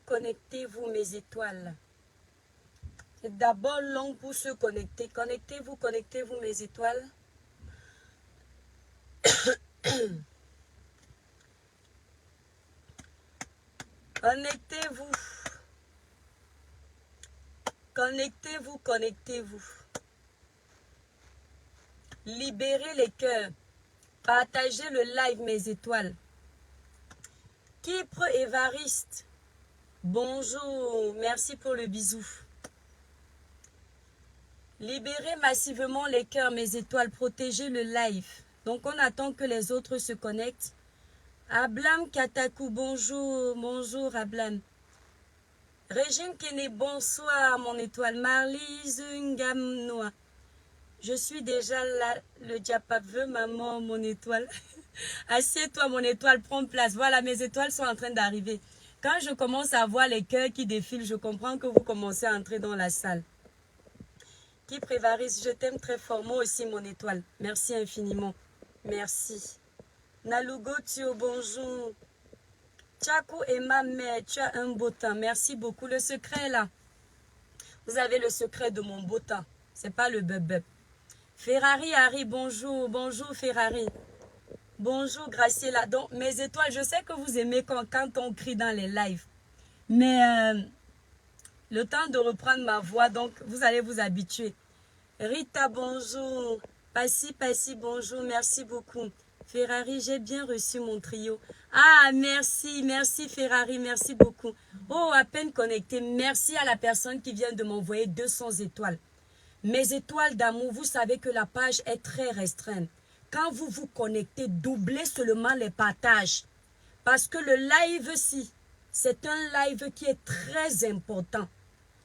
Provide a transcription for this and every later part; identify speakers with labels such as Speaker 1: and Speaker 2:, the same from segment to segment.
Speaker 1: Connectez-vous, mes étoiles. C'est d'abord long pour se connecter. Connectez-vous, mes étoiles. Connectez-vous. Connectez-vous. Libérez les cœurs. Partagez le live, mes étoiles. Kypre Évariste. Bonjour, merci pour le bisou. Libérez massivement les cœurs, mes étoiles. Protégez le live. Donc, on attend que les autres se connectent. Ablam Katakou, bonjour. Bonjour, Ablam. Régine Kene, bonsoir, mon étoile. Marlise Ngamnoa. Je suis déjà là. Le diapap veut maman, mon étoile. Assieds-toi, mon étoile, prends place. Voilà, mes étoiles sont en train d'arriver. Quand je commence à voir les cœurs qui défilent, je comprends que vous commencez à entrer dans la salle. Qui prévarise, je t'aime très fort. Moi aussi, mon étoile. Merci infiniment. Merci. Nalugo Tio, bonjour. Tchakou et ma mère, tu as un beau temps. Merci beaucoup. Le secret est là. Vous avez le secret de mon beau temps. C'est pas le bub-bub. Ferrari Harry, bonjour. Bonjour Ferrari. Bonjour Graciela. Donc, mes étoiles, je sais que vous aimez quand on crie dans les lives. Mais le temps de reprendre ma voix, donc vous allez vous habituer. Rita, bonjour. Passi, bonjour. Merci beaucoup. Ferrari, j'ai bien reçu mon trio. Ah, merci Ferrari, merci beaucoup. Oh, à peine connecté. Merci à la personne qui vient de m'envoyer 200 étoiles. Mes étoiles d'amour, vous savez que la page est très restreinte. Quand vous vous connectez, doublez seulement les partages. Parce que le live-ci, c'est un live qui est très important.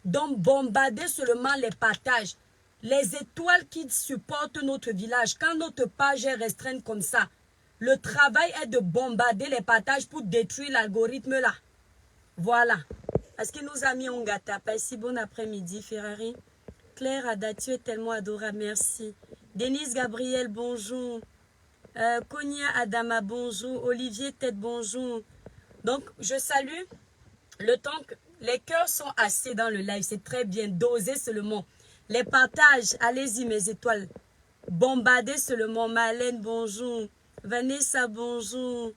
Speaker 1: Donc, bombardez seulement les partages. Les étoiles qui supportent notre village, quand notre page est restreinte comme ça, le travail est de bombarder les partages pour détruire l'algorithme là. Voilà. Parce qu'il nous a mis en gâteau. Pas bon après-midi, Ferrari. Claire Ada, tu es tellement adorable, merci. Denise Gabriel, bonjour. Konya Adama, bonjour. Olivier Tête, bonjour. Donc, je salue le temps que les cœurs sont assez dans le live. C'est très bien. Dosez seulement. Les partages, allez-y, mes étoiles. Bombardez seulement. Marlène, bonjour. Vanessa, bonjour.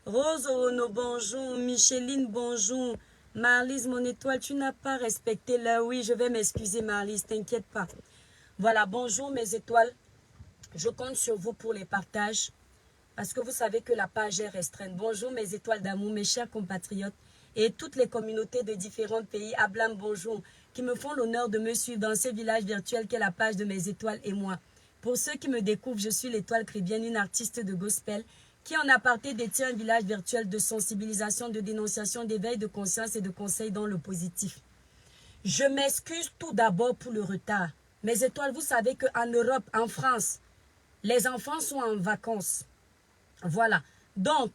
Speaker 1: Rose Ono, bonjour. Micheline, bonjour. Marlise, mon étoile, tu n'as pas respecté l'heure. Oui, je vais m'excuser, Marlise, t'inquiète pas. Voilà, bonjour mes étoiles. Je compte sur vous pour les partages. Parce que vous savez que la page est restreinte. Bonjour mes étoiles d'amour, mes chers compatriotes. Et toutes les communautés de différents pays. Ablam, bonjour. Qui me font l'honneur de me suivre dans ce village virtuel qu'est la page de mes étoiles et moi. Pour ceux qui me découvrent, je suis l'étoile Cribienne, une artiste de gospel qui en aparté détient un village virtuel de sensibilisation, de dénonciation, d'éveil de conscience et de conseils dans le positif. Je m'excuse tout d'abord pour le retard. Mes étoiles, vous savez qu'en Europe, en France, les enfants sont en vacances. Voilà. Donc,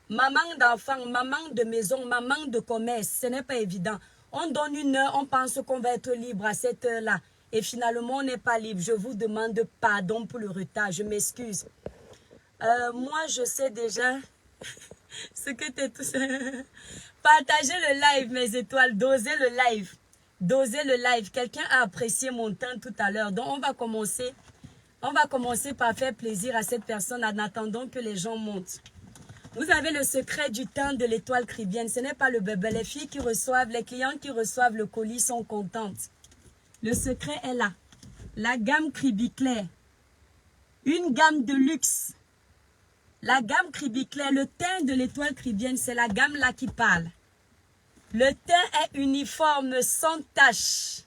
Speaker 1: maman d'enfants, maman de maison, maman de commerce, ce n'est pas évident. On donne une heure, on pense qu'on va être libre à cette heure-là. Et finalement, on n'est pas libre. Je vous demande pardon pour le retard. Je m'excuse. Moi, je sais déjà ce que tu es tous. Partagez le live, mes étoiles. Dosez le live. Dosez le live. Quelqu'un a apprécié mon temps tout à l'heure. Donc, on va commencer par faire plaisir à cette personne en attendant que les gens montent. Vous avez le secret du temps de l'étoile Cribienne. Ce n'est pas le bébé. Les filles qui reçoivent, les clients qui reçoivent le colis sont contentes. Le secret est là. La gamme Cribiclair. Une gamme de luxe. La gamme Cribiclair, le teint de l'étoile Cribienne, c'est la gamme là qui parle. Le teint est uniforme, sans tache,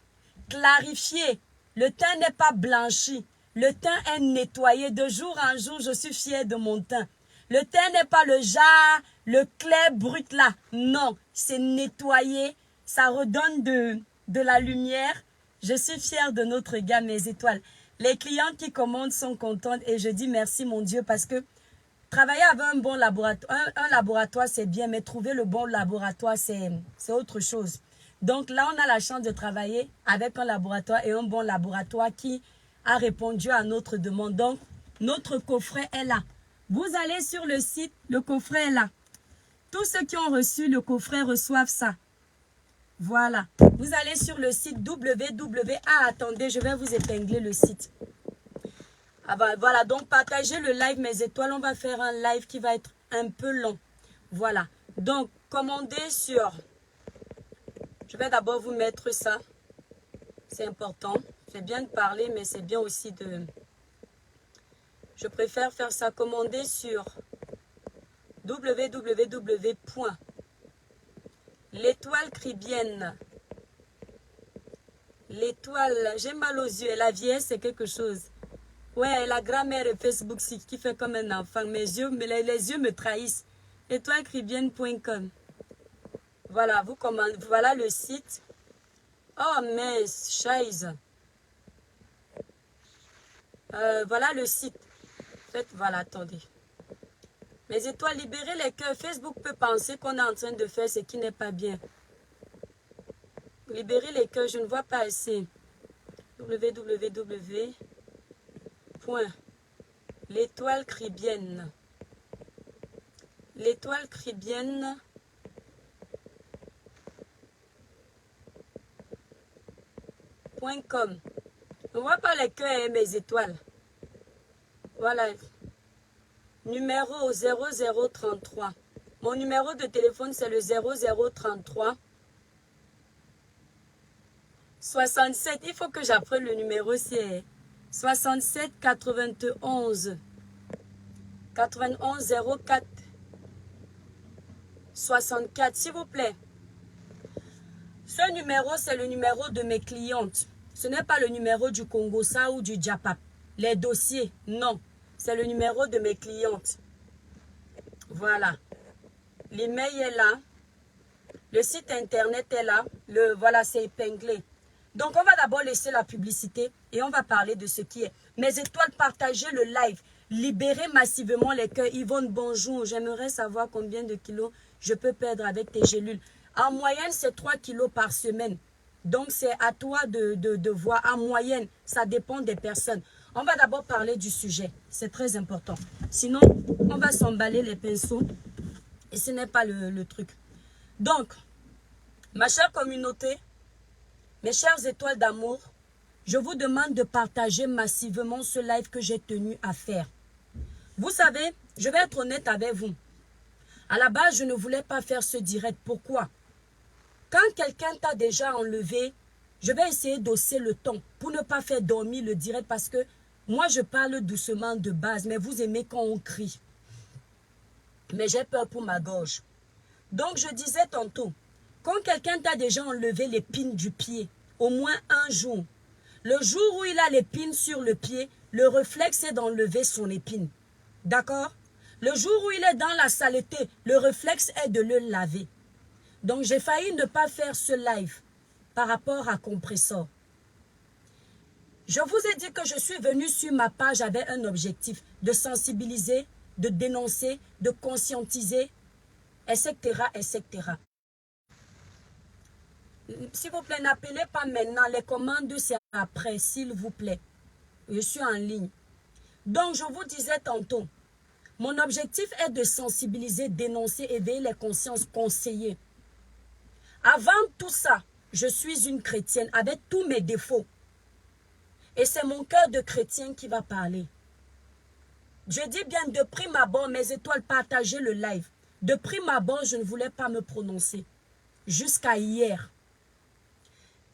Speaker 1: clarifié. Le teint n'est pas blanchi. Le teint est nettoyé. De jour en jour, je suis fière de mon teint. Le thé n'est pas le jar, le clair brut là. Non, c'est nettoyé. Ça redonne de la lumière. Je suis fière de notre gamme Mes Étoiles. Les clients qui commandent sont contentes et je dis merci mon Dieu parce que travailler avec un bon laboratoire, un laboratoire c'est bien, mais trouver le bon laboratoire c'est autre chose. Donc là, on a la chance de travailler avec un laboratoire et un bon laboratoire qui a répondu à notre demande. Donc, notre coffret est là. Vous allez sur le site, le coffret est là. Tous ceux qui ont reçu le coffret reçoivent ça. Voilà. Vous allez sur le site www. Ah, attendez, je vais vous épingler le site. Ah bah, voilà, donc partagez le live Mes Étoiles. On va faire un live qui va être un peu long. Voilà. Donc, commandez sur... Je vais d'abord vous mettre ça. C'est important. C'est bien de parler, mais c'est bien aussi de... Je préfère faire ça. Commander sur www.l'étoile-cribienne. L'étoile, j'ai mal aux yeux. La vieillesse, c'est quelque chose. Ouais, la grand-mère Facebook qui fait comme un enfant. Mes yeux, les yeux me trahissent. Étoile-cribienne.com. Voilà, vous commandez. Voilà le site. Oh, mais chaise. Voilà le site. Faites, voilà, attendez. Mes étoiles, libérez les cœurs. Facebook peut penser qu'on est en train de faire ce qui n'est pas bien. Libérez les cœurs, je ne vois pas assez. www.l'étoile-cribienne. L'étoile-cribienne.com. On ne voit pas les cœurs et mes étoiles. Voilà. Numéro 0033. Mon numéro de téléphone, c'est le 0033 67. Il faut que j'apprenne le numéro, c'est 67 91 91 04 64. S'il vous plaît. Ce numéro, c'est le numéro de mes clientes. Ce n'est pas le numéro du Congosa ou du Japap. Les dossiers, non. C'est le numéro de mes clientes. Voilà. L'email est là. Le site internet est là. Voilà, c'est épinglé. Donc, on va d'abord laisser la publicité et on va parler de ce qui est. Mes étoiles, partagez le live. Libérez massivement les cœurs. Yvonne, bonjour. J'aimerais savoir combien de kilos je peux perdre avec tes gélules. En moyenne, c'est 3 kilos par semaine. Donc, c'est à toi de voir. En moyenne, ça dépend des personnes. On va d'abord parler du sujet. C'est très important. Sinon, on va s'emballer les pinceaux. Et ce n'est pas le truc. Donc, ma chère communauté, mes chères étoiles d'amour, je vous demande de partager massivement ce live que j'ai tenu à faire. Vous savez, je vais être honnête avec vous. À la base, je ne voulais pas faire ce direct. Pourquoi? Quand quelqu'un t'a déjà enlevé, je vais essayer d'hausser le ton pour ne pas faire dormir le direct parce que moi, je parle doucement de base, mais vous aimez quand on crie. Mais j'ai peur pour ma gorge. Donc, je disais tantôt, quand quelqu'un t'a déjà enlevé l'épine du pied, au moins un jour, le jour où il a l'épine sur le pied, le réflexe est d'enlever son épine. D'accord? Le jour où il est dans la saleté, le réflexe est de le laver. Donc, j'ai failli ne pas faire ce live par rapport à Compressor. Je vous ai dit que je suis venue sur ma page avec un objectif de sensibiliser, de dénoncer, de conscientiser, etc., etc. S'il vous plaît, n'appelez pas maintenant. Les commandes, c'est après, s'il vous plaît. Je suis en ligne. Donc, je vous disais tantôt, mon objectif est de sensibiliser, dénoncer, éveiller les consciences, conseiller. Avant tout ça, je suis une chrétienne avec tous mes défauts. Et c'est mon cœur de chrétien qui va parler. Je dis bien de prime abord, mes étoiles, partagez le live. De prime abord, je ne voulais pas me prononcer. Jusqu'à hier.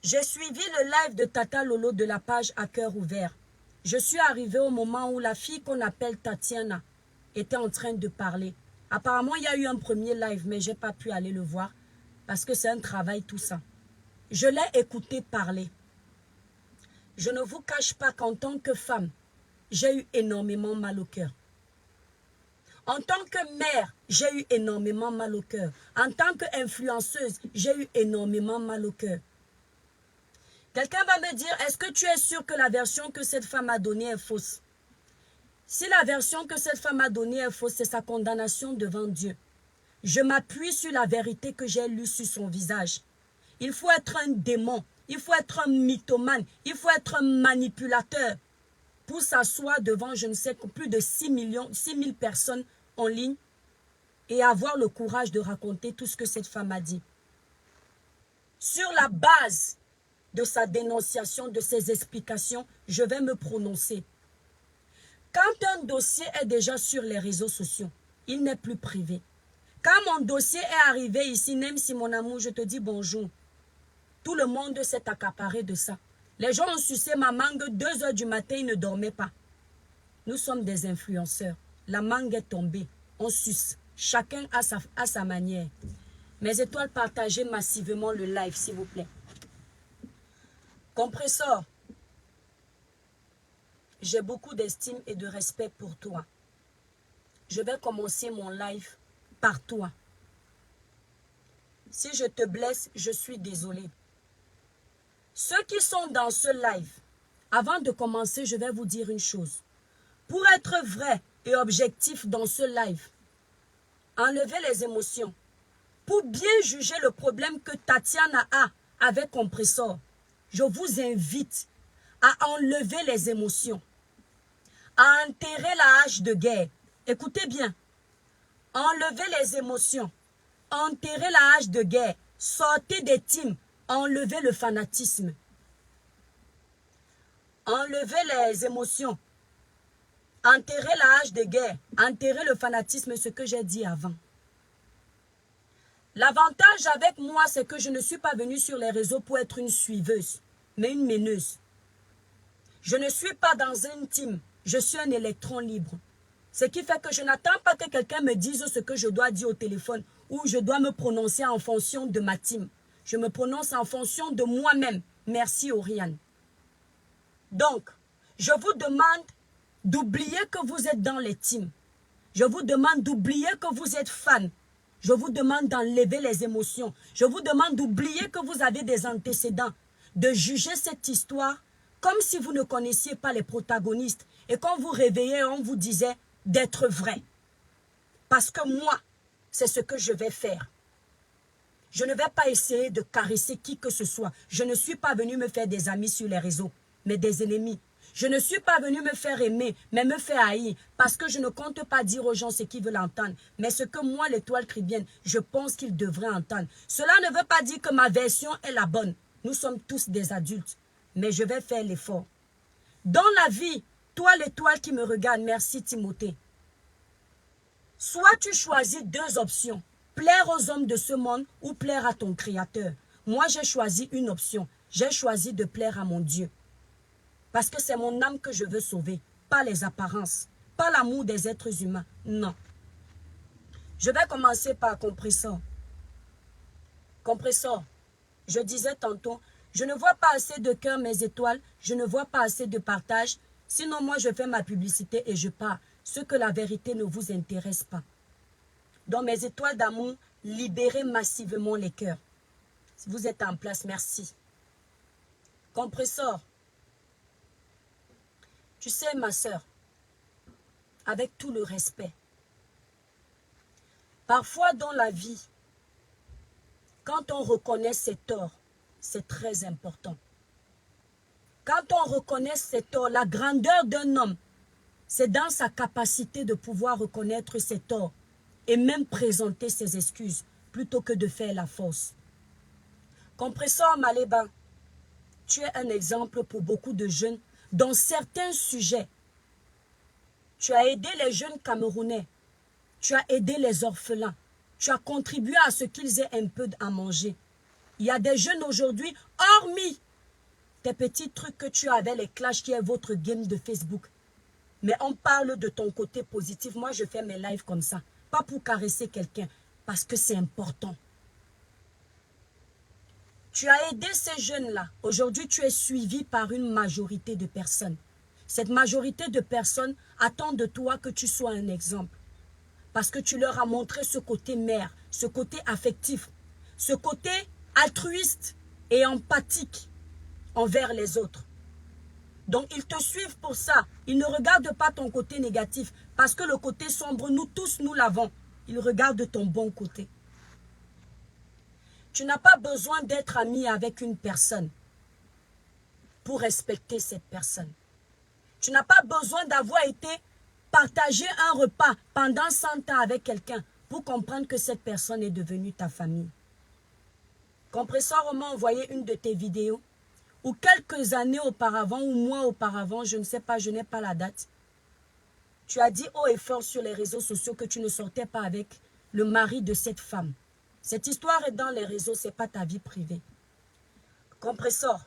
Speaker 1: J'ai suivi le live de Tata Lolo de la page À Cœur Ouvert. Je suis arrivée au moment où la fille qu'on appelle Tatiana était en train de parler. Apparemment, il y a eu un premier live, mais je n'ai pas pu aller le voir parce que c'est un travail tout ça. Je l'ai écouté parler. Je ne vous cache pas qu'en tant que femme, j'ai eu énormément mal au cœur. En tant que mère, j'ai eu énormément mal au cœur. En tant qu'influenceuse, j'ai eu énormément mal au cœur. Quelqu'un va me dire, est-ce que tu es sûr que la version que cette femme a donnée est fausse? Si la version que cette femme a donnée est fausse, c'est sa condamnation devant Dieu. Je m'appuie sur la vérité que j'ai lue sur son visage. Il faut être un démon, il faut être un mythomane, il faut être un manipulateur pour s'asseoir devant, je ne sais, plus de 6 000 personnes en ligne et avoir le courage de raconter tout ce que cette femme a dit. Sur la base de sa dénonciation, de ses explications, je vais me prononcer. Quand un dossier est déjà sur les réseaux sociaux, il n'est plus privé. Quand mon dossier est arrivé ici, même si mon amour, je te dis bonjour, tout le monde s'est accaparé de ça. Les gens ont sucé ma mangue 2 h du matin, ils ne dormaient pas. Nous sommes des influenceurs. La mangue est tombée, on suce. Chacun à sa manière. Mes étoiles, partagez massivement le live, s'il vous plaît. Compresseur, j'ai beaucoup d'estime et de respect pour toi. Je vais commencer mon live par toi. Si je te blesse, je suis désolée. Ceux qui sont dans ce live, avant de commencer, je vais vous dire une chose. Pour être vrai et objectif dans ce live, enlevez les émotions. Pour bien juger le problème que Tatiana a avec Compressor, je vous invite à enlever les émotions, à enterrer la hache de guerre. Écoutez bien, enlevez les émotions, enterrez la hache de guerre, sortez des teams, enlevez le fanatisme. Enlevez les émotions, enterrez la hache de guerre, enterrez le fanatisme, ce que j'ai dit avant. L'avantage avec moi, c'est que je ne suis pas venue sur les réseaux pour être une suiveuse, mais une meneuse. Je ne suis pas dans un team, je suis un électron libre. Ce qui fait que je n'attends pas que quelqu'un me dise ce que je dois dire au téléphone ou je dois me prononcer en fonction de ma team. Je me prononce en fonction de moi-même. Merci, Oriane. Donc, je vous demande d'oublier que vous êtes dans les teams. Je vous demande d'oublier que vous êtes fan. Je vous demande d'enlever les émotions. Je vous demande d'oublier que vous avez des antécédents. De juger cette histoire comme si vous ne connaissiez pas les protagonistes. Et quand vous réveillez, on vous disait d'être vrai. Parce que moi, c'est ce que je vais faire. Je ne vais pas essayer de caresser qui que ce soit. Je ne suis pas venu me faire des amis sur les réseaux, mais des ennemis. Je ne suis pas venu me faire aimer, mais me faire haïr, parce que je ne compte pas dire aux gens ce qu'ils veulent entendre. Mais ce que moi, l'étoile chrétienne, je pense qu'ils devraient entendre. Cela ne veut pas dire que ma version est la bonne. Nous sommes tous des adultes, mais je vais faire l'effort. Dans la vie, toi l'étoile qui me regarde, merci Timothée. Soit tu choisis 2 options, plaire aux hommes de ce monde ou plaire à ton Créateur. Moi, j'ai choisi une option. J'ai choisi de plaire à mon Dieu. Parce que c'est mon âme que je veux sauver, pas les apparences, pas l'amour des êtres humains, non. Je vais commencer par Compressor. Compressor, je disais tantôt, je ne vois pas assez de cœur, mes étoiles, je ne vois pas assez de partage, sinon moi je fais ma publicité et je pars. Ce que la vérité ne vous intéresse pas. Donc mes étoiles d'amour, libérez massivement les cœurs. Si vous êtes en place, merci. Compressor. Tu sais, ma sœur, avec tout le respect, parfois dans la vie, quand on reconnaît ses torts, c'est très important. Quand on reconnaît ses torts, la grandeur d'un homme, c'est dans sa capacité de pouvoir reconnaître ses torts et même présenter ses excuses plutôt que de faire la force. Compressor Maléba, tu es un exemple pour beaucoup de jeunes dans certains sujets. Tu as aidé les jeunes Camerounais. Tu as aidé les orphelins. Tu as contribué à ce qu'ils aient un peu à manger. Il y a des jeunes aujourd'hui, hormis tes petits trucs que tu as avec les clashs qui est votre game de Facebook. Mais on parle de ton côté positif. Moi, je fais mes lives comme ça. Pas pour caresser quelqu'un, parce que c'est important. Tu as aidé ces jeunes-là. Aujourd'hui, tu es suivi par une majorité de personnes. Cette majorité de personnes attend de toi que tu sois un exemple. Parce que tu leur as montré ce côté mère, ce côté affectif, ce côté altruiste et empathique envers les autres. Donc, ils te suivent pour ça. Ils ne regardent pas ton côté négatif. Parce que le côté sombre, nous tous, nous l'avons. Ils regardent ton bon côté. Tu n'as pas besoin d'être ami avec une personne pour respecter cette personne. Tu n'as pas besoin d'avoir été partager un repas pendant 100 ans avec quelqu'un pour comprendre que cette personne est devenue ta famille. Compressor m'a envoyé une de tes vidéos où quelques années auparavant ou mois auparavant, je ne sais pas, je n'ai pas la date, tu as dit haut et fort sur les réseaux sociaux que tu ne sortais pas avec le mari de cette femme. Cette histoire est dans les réseaux, ce n'est pas ta vie privée. Compressor,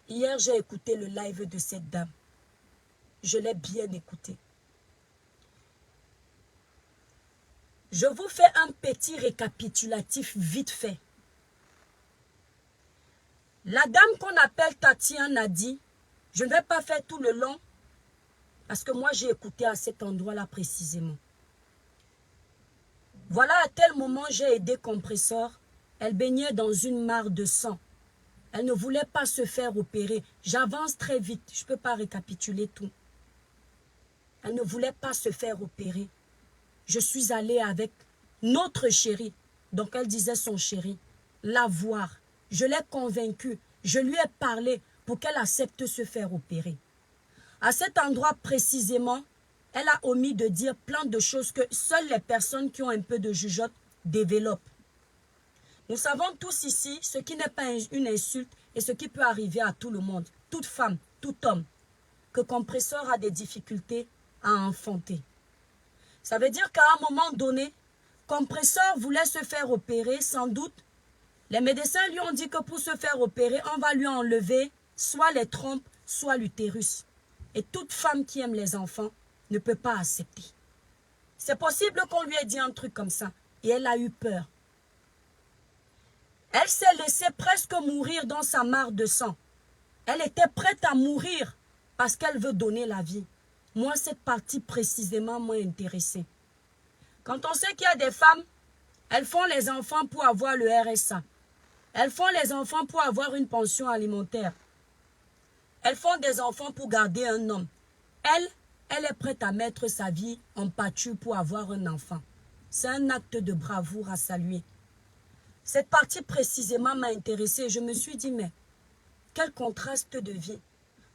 Speaker 1: hier j'ai écouté le live de cette dame. Je l'ai bien écouté. Je vous fais un petit récapitulatif vite fait. La dame qu'on appelle Tatiana a dit, je ne vais pas faire tout le long, parce que moi j'ai écouté à cet endroit-là précisément. Voilà à tel moment j'ai aidé Compressor. Elle baignait dans une mare de sang. Elle ne voulait pas se faire opérer. J'avance très vite, je ne peux pas récapituler tout. Elle ne voulait pas se faire opérer. Je suis allée avec notre chéri, donc elle disait son chéri, la voir. Je l'ai convaincue, je lui ai parlé pour qu'elle accepte de se faire opérer. À cet endroit précisément, elle a omis de dire plein de choses que seules les personnes qui ont un peu de jugeote développent. Nous savons tous ici ce qui n'est pas une insulte et ce qui peut arriver à tout le monde, toute femme, tout homme, que Compressor a des difficultés à enfanter. Ça veut dire qu'à un moment donné, Compressor voulait se faire opérer, sans doute. Les médecins lui ont dit que pour se faire opérer, on va lui enlever soit les trompes, soit l'utérus. Et toute femme qui aime les enfants ne peut pas accepter. C'est possible qu'on lui ait dit un truc comme ça. Et elle a eu peur. Elle s'est laissée presque mourir dans sa mare de sang. Elle était prête à mourir parce qu'elle veut donner la vie. Moi, cette partie précisément m'a intéressée. Quand on sait qu'il y a des femmes, elles font les enfants pour avoir le RSA. Elles font les enfants pour avoir une pension alimentaire. Elles font des enfants pour garder un homme. Elle est prête à mettre sa vie en pâture pour avoir un enfant. C'est un acte de bravoure à saluer. Cette partie précisément m'a intéressée. Je me suis dit, mais quel contraste de vie.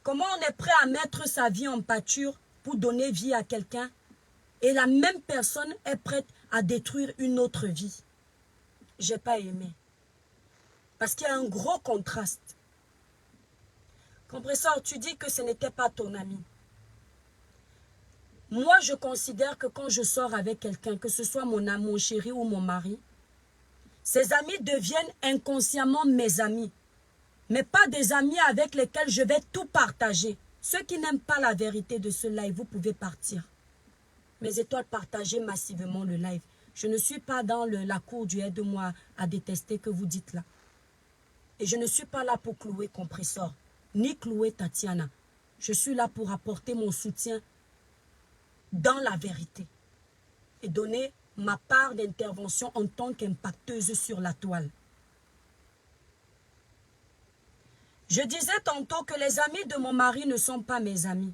Speaker 1: Comment on est prêt à mettre sa vie en pâture pour donner vie à quelqu'un et la même personne est prête à détruire une autre vie. Je n'ai pas aimé. Parce qu'il y a un gros contraste. Compressor, tu dis que ce n'était pas ton ami. Moi, je considère que quand je sors avec quelqu'un, que ce soit mon chéri ou mon mari, ces amis deviennent inconsciemment mes amis. Mais pas des amis avec lesquels je vais tout partager. Ceux qui n'aiment pas la vérité de ce live, vous pouvez partir. Mes étoiles, partagez massivement le live. Je ne suis pas dans la cour du aide-moi à détester que vous dites là. Et je ne suis pas là pour clouer Compressor, ni clouer Tatiana. Je suis là pour apporter mon soutien dans la vérité. Et donner ma part d'intervention en tant qu'impacteuse sur la toile. Je disais tantôt que les amis de mon mari ne sont pas mes amis.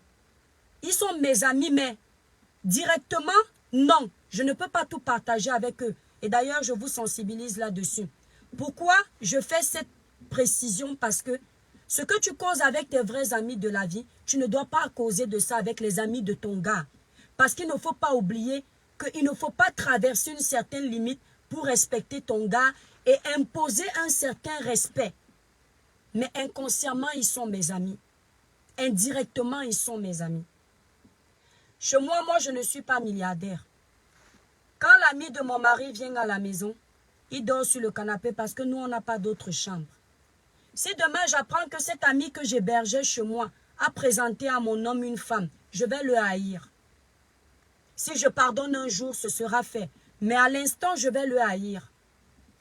Speaker 1: Ils sont mes amis, mais directement, non. Je ne peux pas tout partager avec eux. Et d'ailleurs, je vous sensibilise là-dessus. Pourquoi je fais cette précision? Parce que ce que tu causes avec tes vrais amis de la vie, tu ne dois pas causer de ça avec les amis de ton gars. Parce qu'il ne faut pas oublier qu'il ne faut pas traverser une certaine limite pour respecter ton gars et imposer un certain respect. Mais inconsciemment, ils sont mes amis. Indirectement, ils sont mes amis. Chez moi, je ne suis pas milliardaire. Quand l'ami de mon mari vient à la maison, il dort sur le canapé parce que nous, on n'a pas d'autre chambre. Si demain, j'apprends que cet ami que j'hébergeais chez moi a présenté à mon homme une femme, je vais le haïr. Si je pardonne un jour, ce sera fait. Mais à l'instant, je vais le haïr.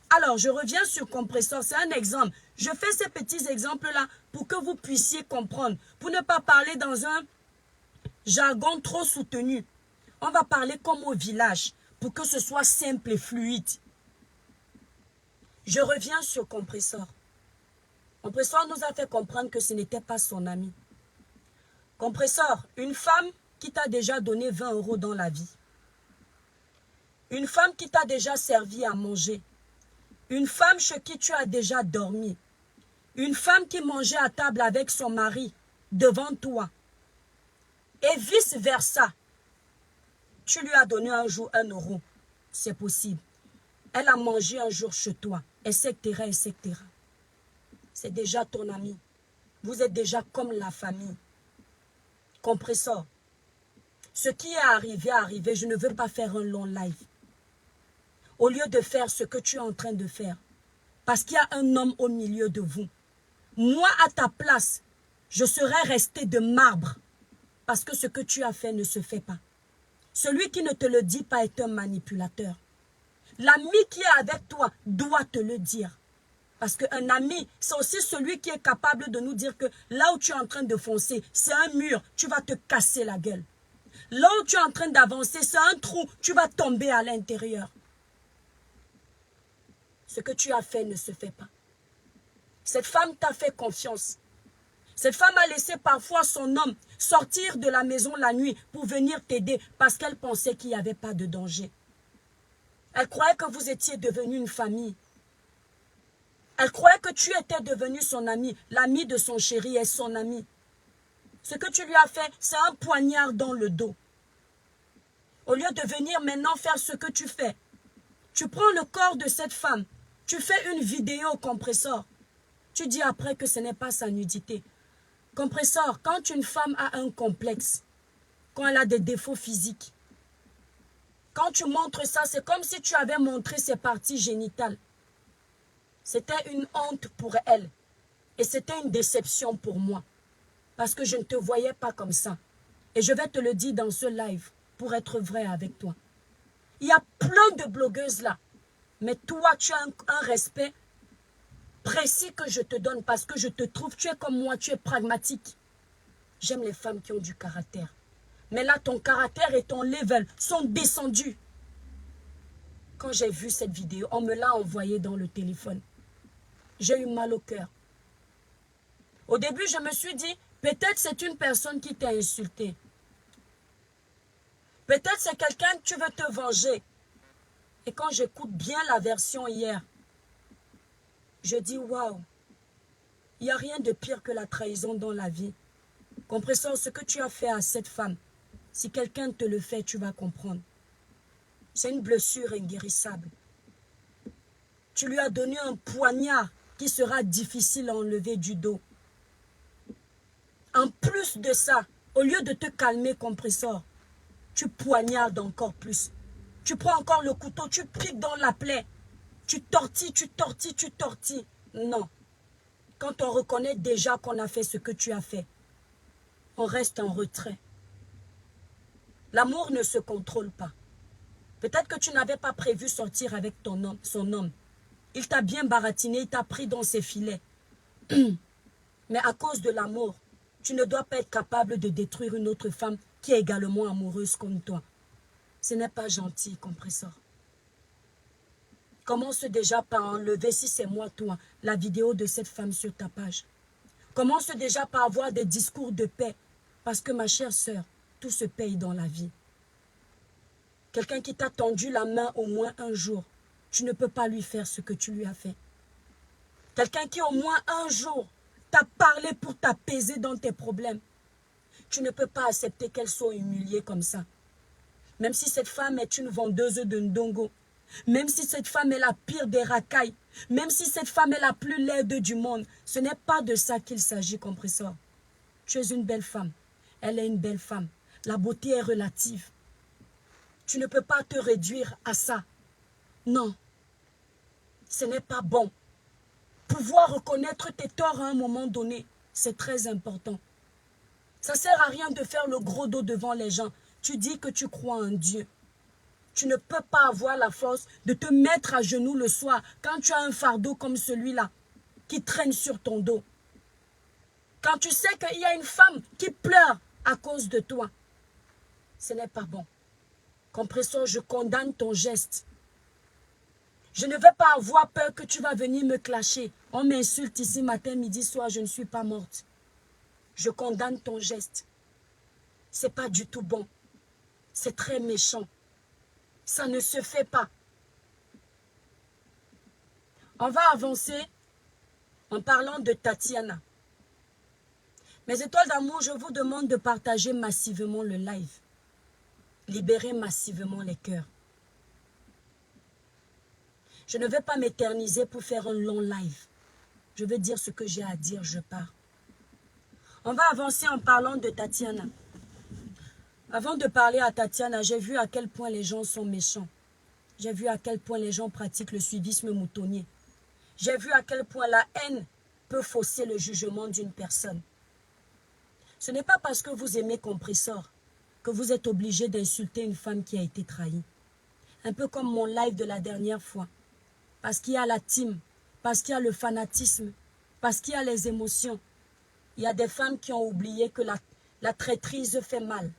Speaker 1: Alors, je reviens sur Compressor, c'est un exemple. Je fais ces petits exemples-là pour que vous puissiez comprendre. Pour ne pas parler dans un jargon trop soutenu. On va parler comme au village pour que ce soit simple et fluide. Je reviens sur Compressor. Compressor nous a fait comprendre que ce n'était pas son ami. Compressor, une femme qui t'a déjà donné 20 € dans la vie. Une femme qui t'a déjà servi à manger. Une femme chez qui tu as déjà dormi. Une femme qui mangeait à table avec son mari devant toi. Et vice-versa. Tu lui as donné un jour 1 €. C'est possible. Elle a mangé un jour chez toi, etc., etc. C'est déjà ton ami. Vous êtes déjà comme la famille. Compressor. Ce qui est arrivé, je ne veux pas faire un long live. Au lieu de faire ce que tu es en train de faire. Parce qu'il y a un homme au milieu de vous. Moi, à ta place, je serais resté de marbre. Parce que ce que tu as fait ne se fait pas. Celui qui ne te le dit pas est un manipulateur. L'ami qui est avec toi doit te le dire. Parce qu'un ami, c'est aussi celui qui est capable de nous dire que là où tu es en train de foncer, c'est un mur, tu vas te casser la gueule. Là où tu es en train d'avancer, c'est un trou, tu vas tomber à l'intérieur. Ce que tu as fait ne se fait pas. Cette femme t'a fait confiance. Cette femme a laissé parfois son homme sortir de la maison la nuit pour venir t'aider parce qu'elle pensait qu'il n'y avait pas de danger. Elle croyait que vous étiez devenu une famille. Elle croyait que tu étais devenu son ami, l'ami de son chéri et son ami. Ce que tu lui as fait, c'est un poignard dans le dos. Au lieu de venir maintenant faire ce que tu fais, tu prends le corps de cette femme, tu fais une vidéo au Compressor. Tu dis après que ce n'est pas sa nudité. Compressor, quand une femme a un complexe, quand elle a des défauts physiques, quand tu montres ça, c'est comme si tu avais montré ses parties génitales. C'était une honte pour elle. Et c'était une déception pour moi. Parce que je ne te voyais pas comme ça. Et je vais te le dire dans ce live pour être vrai avec toi. Il y a plein de blogueuses là. Mais toi, tu as un respect précis que je te donne parce que je te trouve, tu es comme moi, tu es pragmatique. J'aime les femmes qui ont du caractère. Mais là, ton caractère et ton level sont descendus. Quand j'ai vu cette vidéo, on me l'a envoyée dans le téléphone. J'ai eu mal au cœur. Au début, je me suis dit, peut-être c'est une personne qui t'a insulté. Peut-être c'est quelqu'un que tu veux te venger. Et quand j'écoute bien la version hier, je dis, waouh, il n'y a rien de pire que la trahison dans la vie. Compressor, ce que tu as fait à cette femme, si quelqu'un te le fait, tu vas comprendre. C'est une blessure inguérissable. Tu lui as donné un poignard qui sera difficile à enlever du dos. En plus de ça, au lieu de te calmer, Compressor, tu poignardes encore plus. Tu prends encore le couteau, tu piques dans la plaie. Tu tortilles, tu tortilles, tu tortilles. Non. Quand on reconnaît déjà qu'on a fait ce que tu as fait, on reste en retrait. L'amour ne se contrôle pas. Peut-être que tu n'avais pas prévu sortir avec son homme. Il t'a bien baratiné, il t'a pris dans ses filets. Mais à cause de l'amour, tu ne dois pas être capable de détruire une autre femme qui est également amoureuse comme toi. Ce n'est pas gentil, Compressor. Commence déjà par enlever, si c'est moi, toi, la vidéo de cette femme sur ta page. Commence déjà par avoir des discours de paix. Parce que ma chère sœur, tout se paye dans la vie. Quelqu'un qui t'a tendu la main au moins un jour, tu ne peux pas lui faire ce que tu lui as fait. Quelqu'un qui au moins un jour t'a parlé pour t'apaiser dans tes problèmes. Tu ne peux pas accepter qu'elle soit humiliée comme ça. Même si cette femme est une vendeuse de ndongo, même si cette femme est la pire des racailles, même si cette femme est la plus laide du monde, ce n'est pas de ça qu'il s'agit, Compressor. Tu es une belle femme. Elle est une belle femme. La beauté est relative. Tu ne peux pas te réduire à ça. Non. Ce n'est pas bon. Pouvoir reconnaître tes torts à un moment donné, c'est très important. Ça ne sert à rien de faire le gros dos devant les gens. Tu dis que tu crois en Dieu. Tu ne peux pas avoir la force de te mettre à genoux le soir quand tu as un fardeau comme celui-là qui traîne sur ton dos. Quand tu sais qu'il y a une femme qui pleure à cause de toi, ce n'est pas bon. Compresseur, je condamne ton geste. Je ne vais pas avoir peur que tu vas venir me clasher. On m'insulte ici matin, midi, soir, je ne suis pas morte. Je condamne ton geste. C'est pas du tout bon. C'est très méchant. Ça ne se fait pas. On va avancer en parlant de Tatiana. Mes étoiles d'amour, je vous demande de partager massivement le live. Libérez massivement les cœurs. Je ne vais pas m'éterniser pour faire un long live. Je veux dire ce que j'ai à dire, je pars. On va avancer en parlant de Tatiana. Avant de parler à Tatiana, j'ai vu à quel point les gens sont méchants. J'ai vu à quel point les gens pratiquent le suivisme moutonnier. J'ai vu à quel point la haine peut fausser le jugement d'une personne. Ce n'est pas parce que vous aimez Compressor que vous êtes obligé d'insulter une femme qui a été trahie. Un peu comme mon live de la dernière fois. Parce qu'il y a la team, parce qu'il y a le fanatisme, parce qu'il y a les émotions. Il y a des femmes qui ont oublié que la traîtrise fait mal.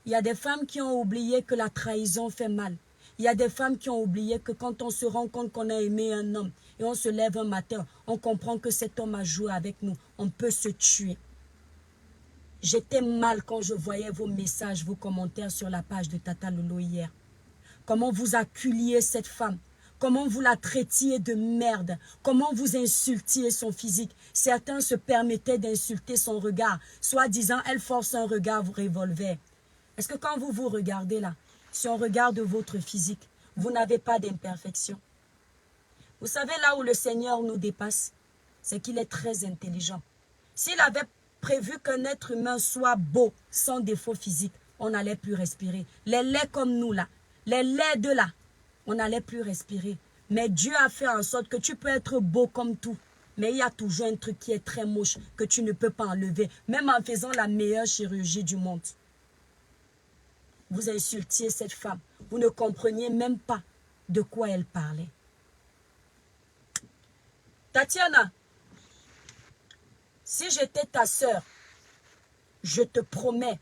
Speaker 1: Il y a des femmes qui ont oublié que la trahison fait mal. Il y a des femmes qui ont oublié que quand on se rend compte qu'on a aimé un homme et on se lève un matin, on comprend que cet homme a joué avec nous. On peut se tuer. J'étais mal quand je voyais vos messages, vos commentaires sur la page de Tata Lolo hier. Comment vous acculiez cette femme. Comment vous la traitiez de merde. Comment vous insultiez son physique. Certains se permettaient d'insulter son regard. Soi-disant, elle force un regard revolver. Est-ce que quand vous vous regardez là, si on regarde votre physique, vous n'avez pas d'imperfection? Vous savez là où le Seigneur nous dépasse, c'est qu'il est très intelligent. S'il avait prévu qu'un être humain soit beau, sans défaut physique, on n'allait plus respirer. Les laits comme nous là, les laits de là, on n'allait plus respirer. Mais Dieu a fait en sorte que tu peux être beau comme tout. Mais il y a toujours un truc qui est très moche, que tu ne peux pas enlever, même en faisant la meilleure chirurgie du monde. Vous insultiez cette femme. Vous ne compreniez même pas de quoi elle parlait. Tatiana, si j'étais ta sœur, je te promets,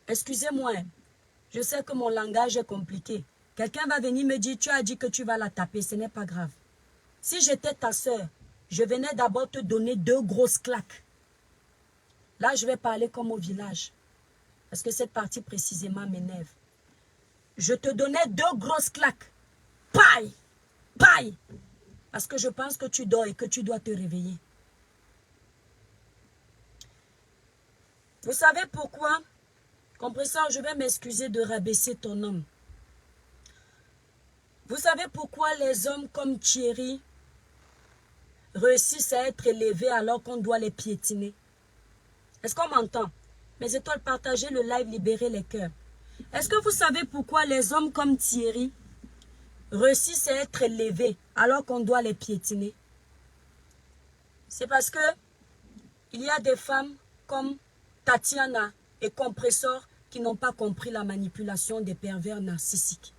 Speaker 1: excusez-moi, je sais que mon langage est compliqué. Quelqu'un va venir me dire, tu as dit que tu vas la taper, ce n'est pas grave. Si j'étais ta sœur, je venais d'abord te donner 2 grosses claques. Là, je vais parler comme au village. Parce que cette partie précisément m'énerve. Je te donnais 2 grosses claques. Paille! Paille! Parce que je pense que tu dors et que tu dois te réveiller. Vous savez pourquoi? Compresseur, je vais m'excuser de rabaisser ton nom. Vous savez pourquoi les hommes comme Thierry réussissent à être élevés alors qu'on doit les piétiner? Est-ce qu'on m'entend? Mes étoiles, partagez le live, libérez les cœurs. Est-ce que vous savez pourquoi les hommes comme Thierry réussissent à être élevés alors qu'on doit les piétiner? C'est parce que il y a des femmes comme Tatiana et Compressor qui n'ont pas compris la manipulation des pervers narcissiques.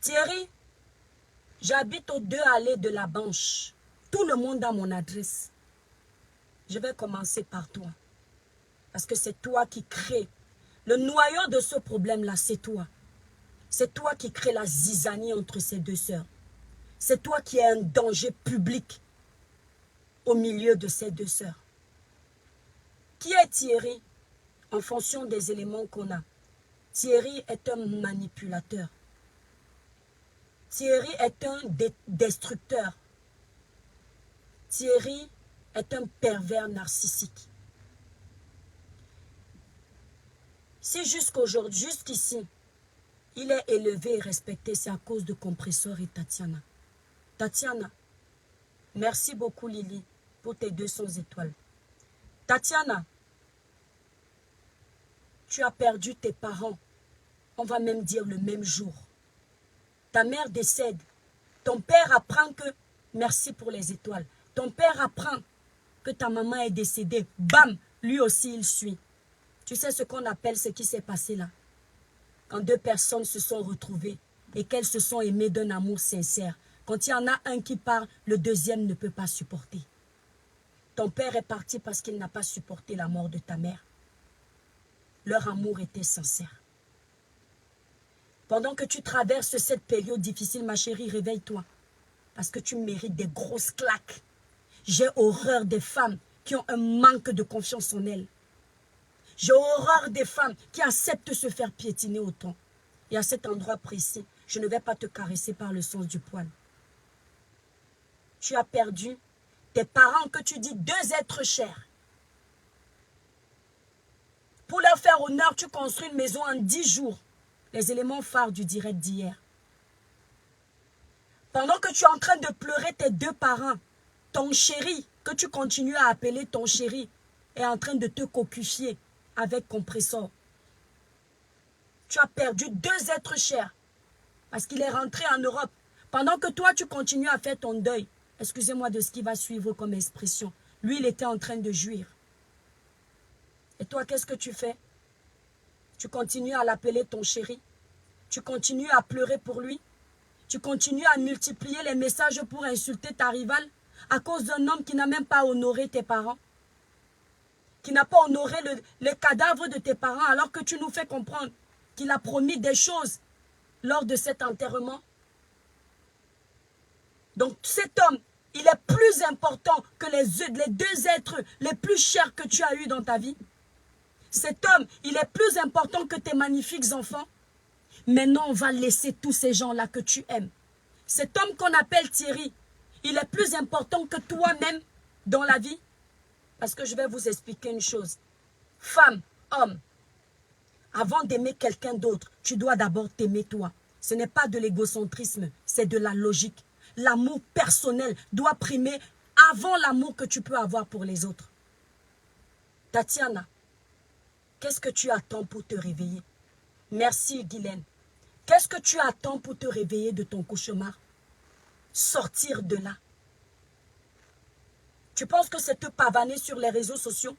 Speaker 1: Thierry, j'habite aux 2 allées de la Banche. Tout le monde a mon adresse. Je vais commencer par toi. Parce que c'est toi qui crée. Le noyau de ce problème-là, c'est toi. C'est toi qui crée la zizanie entre ces 2 sœurs. C'est toi qui es un danger public au milieu de ces 2 sœurs. Qui est Thierry? En fonction des éléments qu'on a. Thierry est un manipulateur. Thierry est un destructeur. Thierry est un pervers narcissique. Si jusqu'aujourd'hui, jusqu'ici, il est élevé et respecté, c'est à cause de Compressor et Tatiana. Tatiana, merci beaucoup Lily pour tes 200 étoiles. Tatiana, tu as perdu tes parents, on va même dire le même jour. Ta mère décède. Ton père apprend que, merci pour les étoiles, ton père apprend que ta maman est décédée. Bam, lui aussi il suit. Tu sais ce qu'on appelle ce qui s'est passé là? Quand 2 personnes se sont retrouvées et qu'elles se sont aimées d'un amour sincère. Quand il y en a un qui part, le deuxième ne peut pas supporter. Ton père est parti parce qu'il n'a pas supporté la mort de ta mère. leur amour était sincère. Pendant que tu traverses cette période difficile, ma chérie, réveille-toi. Parce que tu mérites des grosses claques. J'ai horreur des femmes qui ont un manque de confiance en elles. J'ai horreur des femmes qui acceptent de se faire piétiner autant. Et à cet endroit précis, je ne vais pas te caresser par le sens du poil. Tu as perdu tes parents que tu dis deux êtres chers. Pour leur faire honneur, tu construis une maison en 10 jours. Les éléments phares du direct d'hier. Pendant que tu es en train de pleurer tes deux parents, ton chéri, que tu continues à appeler ton chéri, est en train de te cocufier avec compresseur. Tu as perdu deux êtres chers parce qu'il est rentré en Europe. Pendant que toi, tu continues à faire ton deuil, excusez-moi de ce qui va suivre comme expression. Lui, il était en train de jouir. Et toi, qu'est-ce que tu fais? Tu continues à l'appeler ton chéri. Tu continues à pleurer pour lui. Tu continues à multiplier les messages pour insulter ta rivale à cause d'un homme qui n'a même pas honoré tes parents. Qui n'a pas honoré le cadavre de tes parents alors que tu nous fais comprendre qu'il a promis des choses lors de cet enterrement. Donc cet homme, il est plus important que les deux êtres les plus chers que tu as eus dans ta vie. Cet homme, il est plus important que tes magnifiques enfants. Maintenant, on va laisser tous ces gens-là que tu aimes. Cet homme qu'on appelle Thierry, il est plus important que toi-même dans la vie. Parce que je vais vous expliquer une chose. Femme, homme, avant d'aimer quelqu'un d'autre, tu dois d'abord t'aimer toi. Ce n'est pas de l'égocentrisme, c'est de la logique. L'amour personnel doit primer avant l'amour que tu peux avoir pour les autres. Tatiana, qu'est-ce que tu attends pour te réveiller? Merci Guylaine. Qu'est-ce que tu attends pour te réveiller de ton cauchemar? Sortir de là. Tu penses que c'est te pavaner sur les réseaux sociaux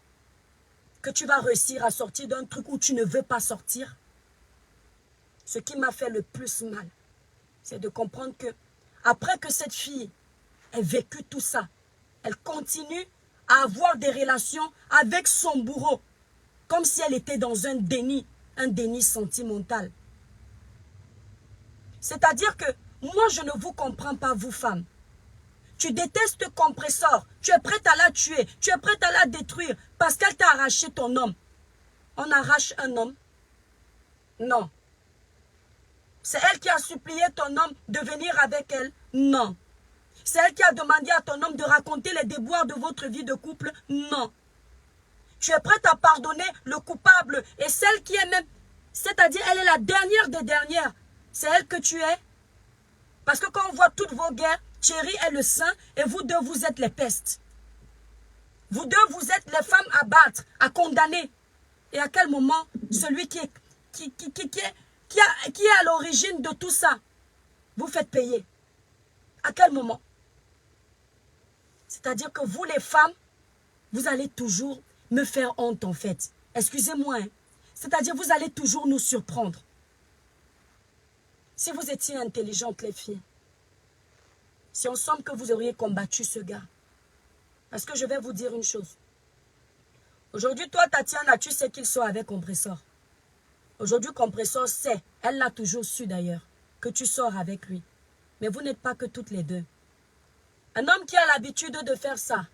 Speaker 1: que tu vas réussir à sortir d'un truc où tu ne veux pas sortir? Ce qui m'a fait le plus mal, c'est de comprendre que après que cette fille ait vécu tout ça, elle continue à avoir des relations avec son bourreau, comme si elle était dans un déni sentimental. C'est-à-dire que moi, je ne vous comprends pas, vous femmes. Tu détestes compresseur, tu es prête à la tuer, tu es prête à la détruire parce qu'elle t'a arraché ton homme. On arrache un homme? Non. C'est elle qui a supplié ton homme de venir avec elle? Non. C'est elle qui a demandé à ton homme de raconter les déboires de votre vie de couple? Non. Tu es prête à pardonner le coupable et celle qui est même, c'est-à-dire elle est la dernière des dernières. C'est elle que tu es. Parce que quand on voit toutes vos guerres, Thierry est le saint et vous deux, vous êtes les pestes. Vous deux, vous êtes les femmes à battre, à condamner. Et à quel moment celui qui est à l'origine de tout ça, vous faites payer? À quel moment? C'est-à-dire que vous les femmes, vous allez toujours me faire honte en fait. Excusez-moi. Hein. C'est-à-dire vous allez toujours nous surprendre. Si vous étiez intelligentes les filles, si on semble que vous auriez combattu ce gars. Parce que je vais vous dire une chose. Aujourd'hui, toi, Tatiana, tu sais qu'il sort avec Compresseur. Aujourd'hui, Compresseur sait, elle l'a toujours su d'ailleurs, que tu sors avec lui. Mais vous n'êtes pas que toutes les deux. Un homme qui a l'habitude de faire ça,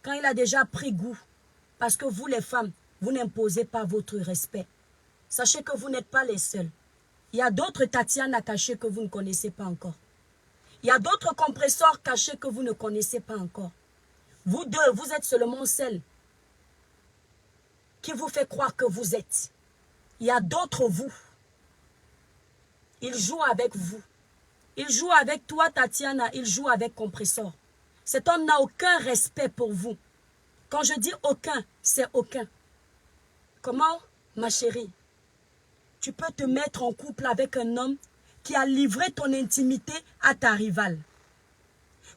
Speaker 1: quand il a déjà pris goût, parce que vous les femmes, vous n'imposez pas votre respect. Sachez que vous n'êtes pas les seuls. Il y a d'autres Tatiana cachées que vous ne connaissez pas encore. Il y a d'autres compresseurs cachés que vous ne connaissez pas encore. Vous deux, vous êtes seulement celles qui vous fait croire que vous êtes. Il y a d'autres vous. Ils jouent avec vous. Ils jouent avec toi, Tatiana. Ils jouent avec compresseur. Cet homme n'a aucun respect pour vous. Quand je dis aucun, c'est aucun. Comment, ma chérie? Tu peux te mettre en couple avec un homme qui a livré ton intimité à ta rivale.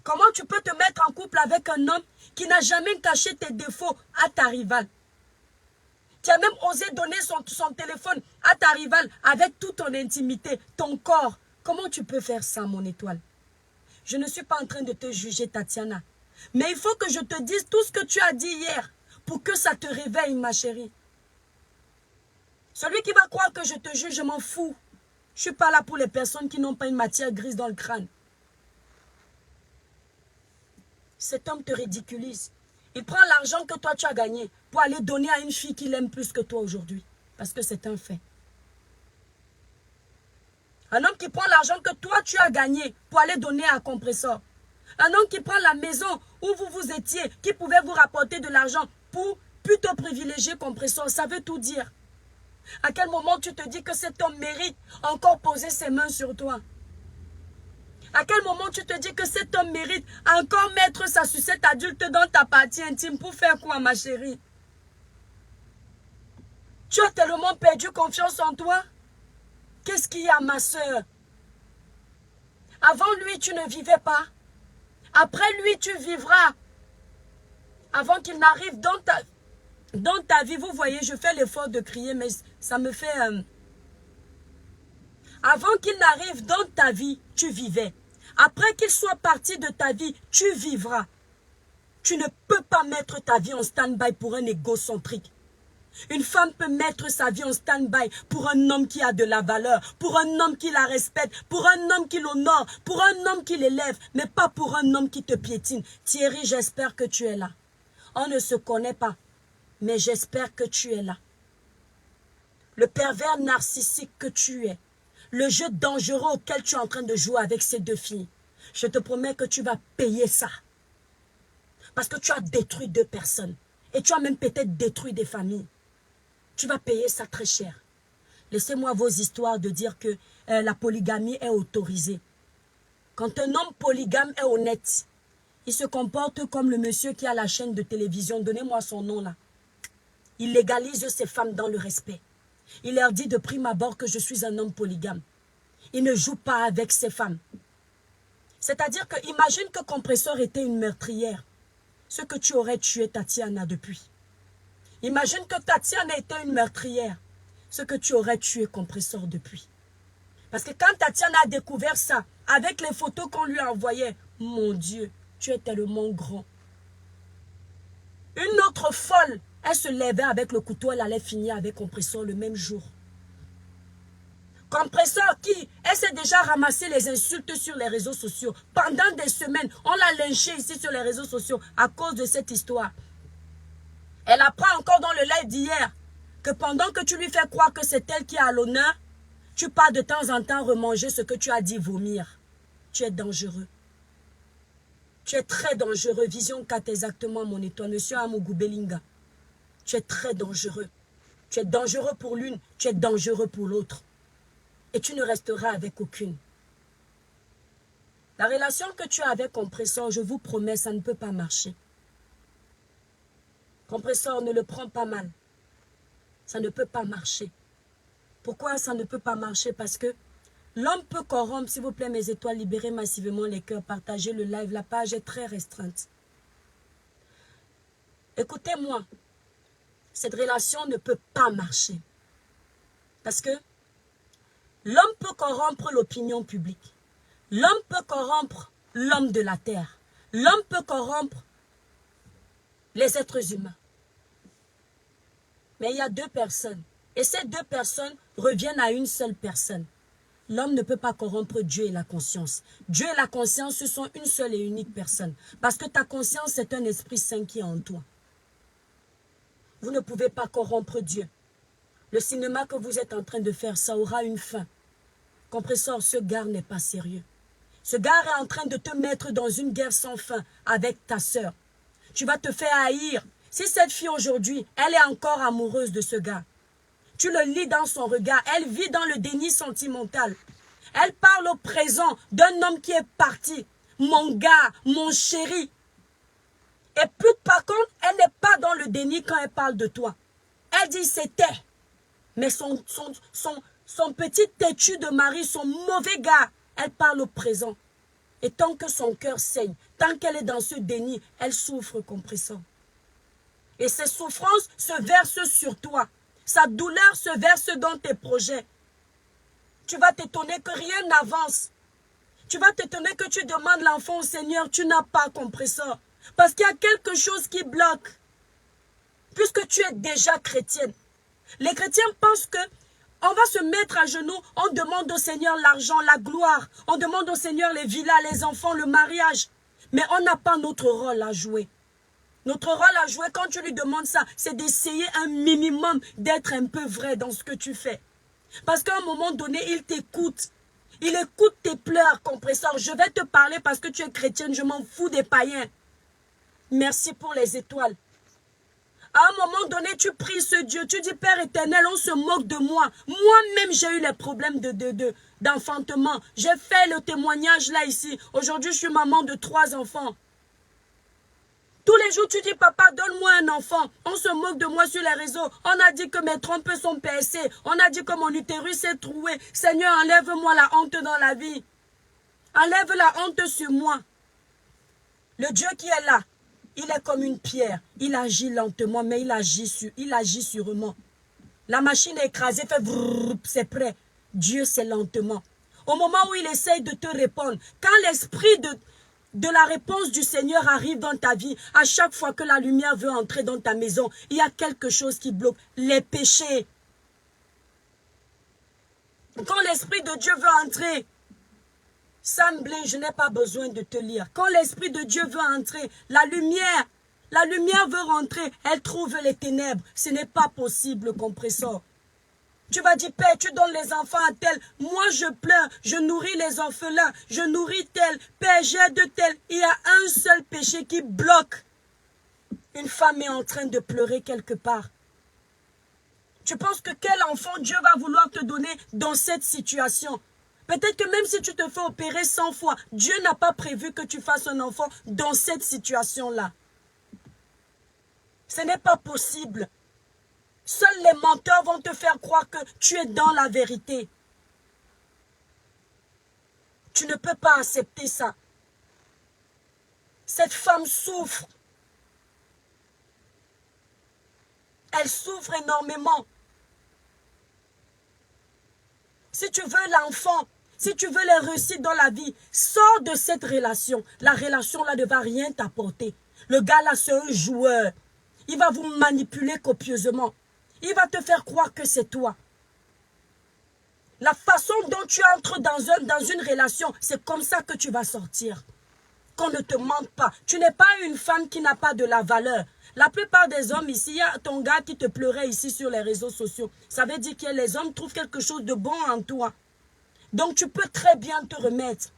Speaker 1: Comment tu peux te mettre en couple avec un homme qui n'a jamais caché tes défauts à ta rivale? Qui a même osé donner son téléphone à ta rivale avec toute ton intimité, ton corps. Comment tu peux faire ça, mon étoile? Je ne suis pas en train de te juger, Tatiana. Mais il faut que je te dise tout ce que tu as dit hier pour que ça te réveille, ma chérie. Celui qui va croire que je te juge, je m'en fous. Je ne suis pas là pour les personnes qui n'ont pas une matière grise dans le crâne. Cet homme te ridiculise. Il prend l'argent que toi tu as gagné pour aller donner à une fille qu'il aime plus que toi aujourd'hui. Parce que c'est un fait. Un homme qui prend l'argent que toi tu as gagné pour aller donner à Compressor. Un homme qui prend la maison où vous étiez, qui pouvait vous rapporter de l'argent pour plutôt privilégier Compressor. Ça veut tout dire. À quel moment tu te dis que cet homme mérite encore poser ses mains sur toi? À quel moment tu te dis que cet homme mérite encore mettre sa sucette adulte dans ta partie intime pour faire quoi, ma chérie? Tu as tellement perdu confiance en toi? Qu'est-ce qu'il y a, ma soeur? Avant lui, tu ne vivais pas. Après lui, tu vivras. Avant qu'il n'arrive dans ta vie, vous voyez, je fais l'effort de crier, mais ça me fait... Avant qu'il n'arrive dans ta vie, tu vivais. Après qu'il soit parti de ta vie, tu vivras. Tu ne peux pas mettre ta vie en stand-by pour un égocentrique. Une femme peut mettre sa vie en stand-by pour un homme qui a de la valeur, pour un homme qui la respecte, pour un homme qui l'honore, pour un homme qui l'élève, mais pas pour un homme qui te piétine. Thierry, j'espère que tu es là. On ne se connaît pas, mais j'espère que tu es là. Le pervers narcissique que tu es, le jeu dangereux auquel tu es en train de jouer avec ces deux filles, je te promets que tu vas payer ça. Parce que tu as détruit deux personnes. Et tu as même peut-être détruit des familles. Tu vas payer ça très cher. Laissez-moi vos histoires de dire que la polygamie est autorisée. Quand un homme polygame est honnête, il se comporte comme le monsieur qui a la chaîne de télévision. Donnez-moi son nom là. Il légalise ses femmes dans le respect. Il leur dit de prime abord que je suis un homme polygame. Il ne joue pas avec ses femmes. C'est-à-dire que imagine que Compressor était une meurtrière. Ce que tu aurais tué Tatiana depuis. Imagine que Tatiana était une meurtrière. Ce que tu aurais tué Compressor depuis. Parce que quand Tatiana a découvert ça, avec les photos qu'on lui envoyait, mon Dieu, tu es tellement grand. Une autre folle, elle se levait avec le couteau, elle allait finir avec Compressor le même jour. Compressor qui, elle s'est déjà ramassé les insultes sur les réseaux sociaux. Pendant des semaines, on l'a lynché ici sur les réseaux sociaux à cause de cette histoire. Elle apprend encore dans le live d'hier que pendant que tu lui fais croire que c'est elle qui a l'honneur, tu pars de temps en temps remanger ce que tu as dit vomir. Tu es dangereux. Tu es très dangereux. Vision 4 exactement, mon étoile. Monsieur Amougou Belinga. Tu es très dangereux. Tu es dangereux pour l'une, tu es dangereux pour l'autre. Et tu ne resteras avec aucune. La relation que tu as avec Compressor, je vous promets, ça ne peut pas marcher. Compressor, ne le prends pas mal. Ça ne peut pas marcher. Pourquoi ça ne peut pas marcher? Parce que l'homme peut corrompre, s'il vous plaît, mes étoiles, libérez massivement les cœurs, partagez le live, la page est très restreinte. Écoutez-moi, cette relation ne peut pas marcher. Parce que l'homme peut corrompre l'opinion publique. L'homme peut corrompre l'homme de la terre. L'homme peut corrompre les êtres humains. Mais il y a deux personnes. Et ces deux personnes reviennent à une seule personne. L'homme ne peut pas corrompre Dieu et la conscience. Dieu et la conscience, ce sont une seule et unique personne. Parce que ta conscience, c'est un esprit saint qui est en toi. Vous ne pouvez pas corrompre Dieu. Le cinéma que vous êtes en train de faire, ça aura une fin. Compressor, ce gars n'est pas sérieux. Ce gars est en train de te mettre dans une guerre sans fin avec ta sœur. Tu vas te faire haïr. Si cette fille aujourd'hui, elle est encore amoureuse de ce gars, tu le lis dans son regard, elle vit dans le déni sentimental. Elle parle au présent d'un homme qui est parti. Mon gars, mon chéri. Et puis par contre, elle n'est pas dans le déni quand elle parle de toi. Elle dit c'était. Mais son petit têtu de mari, son mauvais gars, elle parle au présent. Et tant que son cœur saigne, tant qu'elle est dans ce déni, elle souffre, Compressor. Et ses souffrances se versent sur toi. Sa douleur se verse dans tes projets. Tu vas t'étonner que rien n'avance. Tu vas t'étonner que tu demandes l'enfant au Seigneur, tu n'as pas, Compressor. Parce qu'il y a quelque chose qui bloque. Puisque tu es déjà chrétienne. Les chrétiens pensent que on va se mettre à genoux, on demande au Seigneur l'argent, la gloire. On demande au Seigneur les villas, les enfants, le mariage. Mais on n'a pas notre rôle à jouer. Notre rôle à jouer, quand tu lui demandes ça, c'est d'essayer un minimum d'être un peu vrai dans ce que tu fais. Parce qu'à un moment donné, il t'écoute. Il écoute tes pleurs, compresseur. Je vais te parler parce que tu es chrétienne, je m'en fous des païens. Merci pour les étoiles. À un moment donné, tu pries ce Dieu, tu dis, Père éternel, on se moque de moi. Moi-même, j'ai eu les problèmes d'enfantement. J'ai fait le témoignage là, ici. Aujourd'hui, je suis maman de 3 enfants. Tous les jours, tu dis, papa, donne-moi un enfant. On se moque de moi sur les réseaux. On a dit que mes trompes sont percées. On a dit que mon utérus est troué. Seigneur, enlève-moi la honte dans la vie. Enlève la honte sur moi. Le Dieu qui est là, il est comme une pierre. Il agit lentement, mais il agit sûrement. La machine est écrasée, fait brrr, c'est prêt. Dieu, c'est lentement. Au moment où il essaye de te répondre, quand l'esprit de la réponse du Seigneur arrive dans ta vie, à chaque fois que la lumière veut entrer dans ta maison, il y a quelque chose qui bloque. Les péchés. Quand l'esprit de Dieu veut entrer, semblez, je n'ai pas besoin de te lire. Quand l'Esprit de Dieu veut entrer, la lumière veut rentrer, elle trouve les ténèbres. Ce n'est pas possible, compresseur. Tu vas dire, Père, tu donnes les enfants à tel. Moi, je pleure, je nourris les orphelins, je nourris tel. Père, j'aide tel. Il y a un seul péché qui bloque. Une femme est en train de pleurer quelque part. Tu penses que quel enfant Dieu va vouloir te donner dans cette situation? Peut-être que même si tu te fais opérer 100 fois, Dieu n'a pas prévu que tu fasses un enfant dans cette situation-là. Ce n'est pas possible. Seuls les menteurs vont te faire croire que tu es dans la vérité. Tu ne peux pas accepter ça. Cette femme souffre. Elle souffre énormément. Si tu veux l'enfant, si tu veux les réussites dans la vie, sors de cette relation. La relation-là ne va rien t'apporter. Le gars-là, c'est un joueur. Il va vous manipuler copieusement. Il va te faire croire que c'est toi. La façon dont tu entres dans une relation, c'est comme ça que tu vas sortir. Qu'on ne te mente pas. Tu n'es pas une femme qui n'a pas de la valeur. La plupart des hommes ici, il y a ton gars qui te pleurait ici sur les réseaux sociaux. Ça veut dire que les hommes trouvent quelque chose de bon en toi. Donc tu peux très bien te remettre.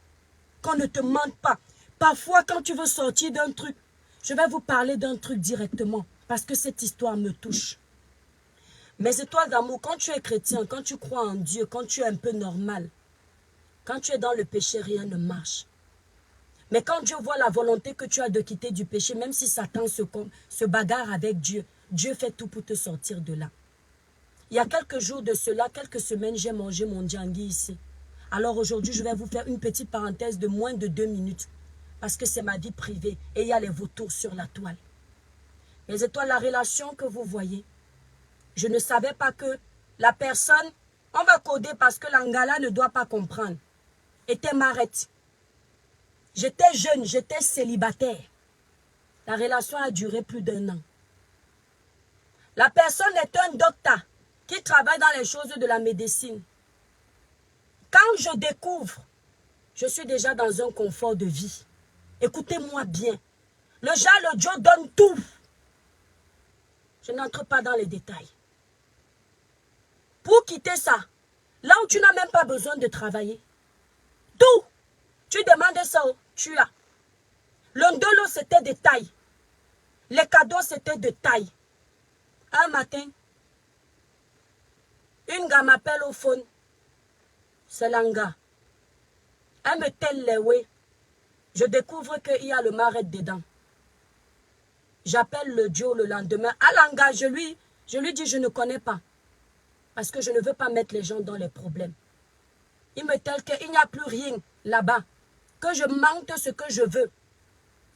Speaker 1: Qu'on ne te mente pas. Parfois, quand tu veux sortir d'un truc, je vais vous parler d'un truc directement. Parce que cette histoire me touche. Mes étoiles d'amour, quand tu es chrétien, quand tu crois en Dieu, quand tu es un peu normal, quand tu es dans le péché, rien ne marche. Mais quand Dieu voit la volonté que tu as de quitter du péché, même si Satan se bagarre avec Dieu, Dieu fait tout pour te sortir de là. Il y a quelques jours de cela, quelques semaines, j'ai mangé mon djangui ici. Alors aujourd'hui, je vais vous faire une petite parenthèse de moins de 2 minutes. Parce que c'est ma vie privée et il y a les vautours sur la toile. Mes étoiles, la relation que vous voyez, je ne savais pas que la personne, on va coder parce que l'angala ne doit pas comprendre, était marette. J'étais jeune, j'étais célibataire. La relation a duré plus d'1 an. La personne est un docteur qui travaille dans les choses de la médecine. Quand je découvre, je suis déjà dans un confort de vie. Écoutez-moi bien. Le Joe donne tout. Je n'entre pas dans les détails. Pour quitter ça, là où tu n'as même pas besoin de travailler, tout, tu demandes ça, tu as. Le ndolo, c'était de taille. Les cadeaux, c'était de taille. Un matin, une gars m'appelle au phone. C'est l'anga. Elle me telle les ouais. Je découvre qu'il y a le maret dedans. J'appelle le Joe le lendemain. À l'anga, je lui dis, je ne connais pas. Parce que je ne veux pas mettre les gens dans les problèmes. Il me telle qu'il n'y a plus rien là-bas. Que je manque ce que je veux.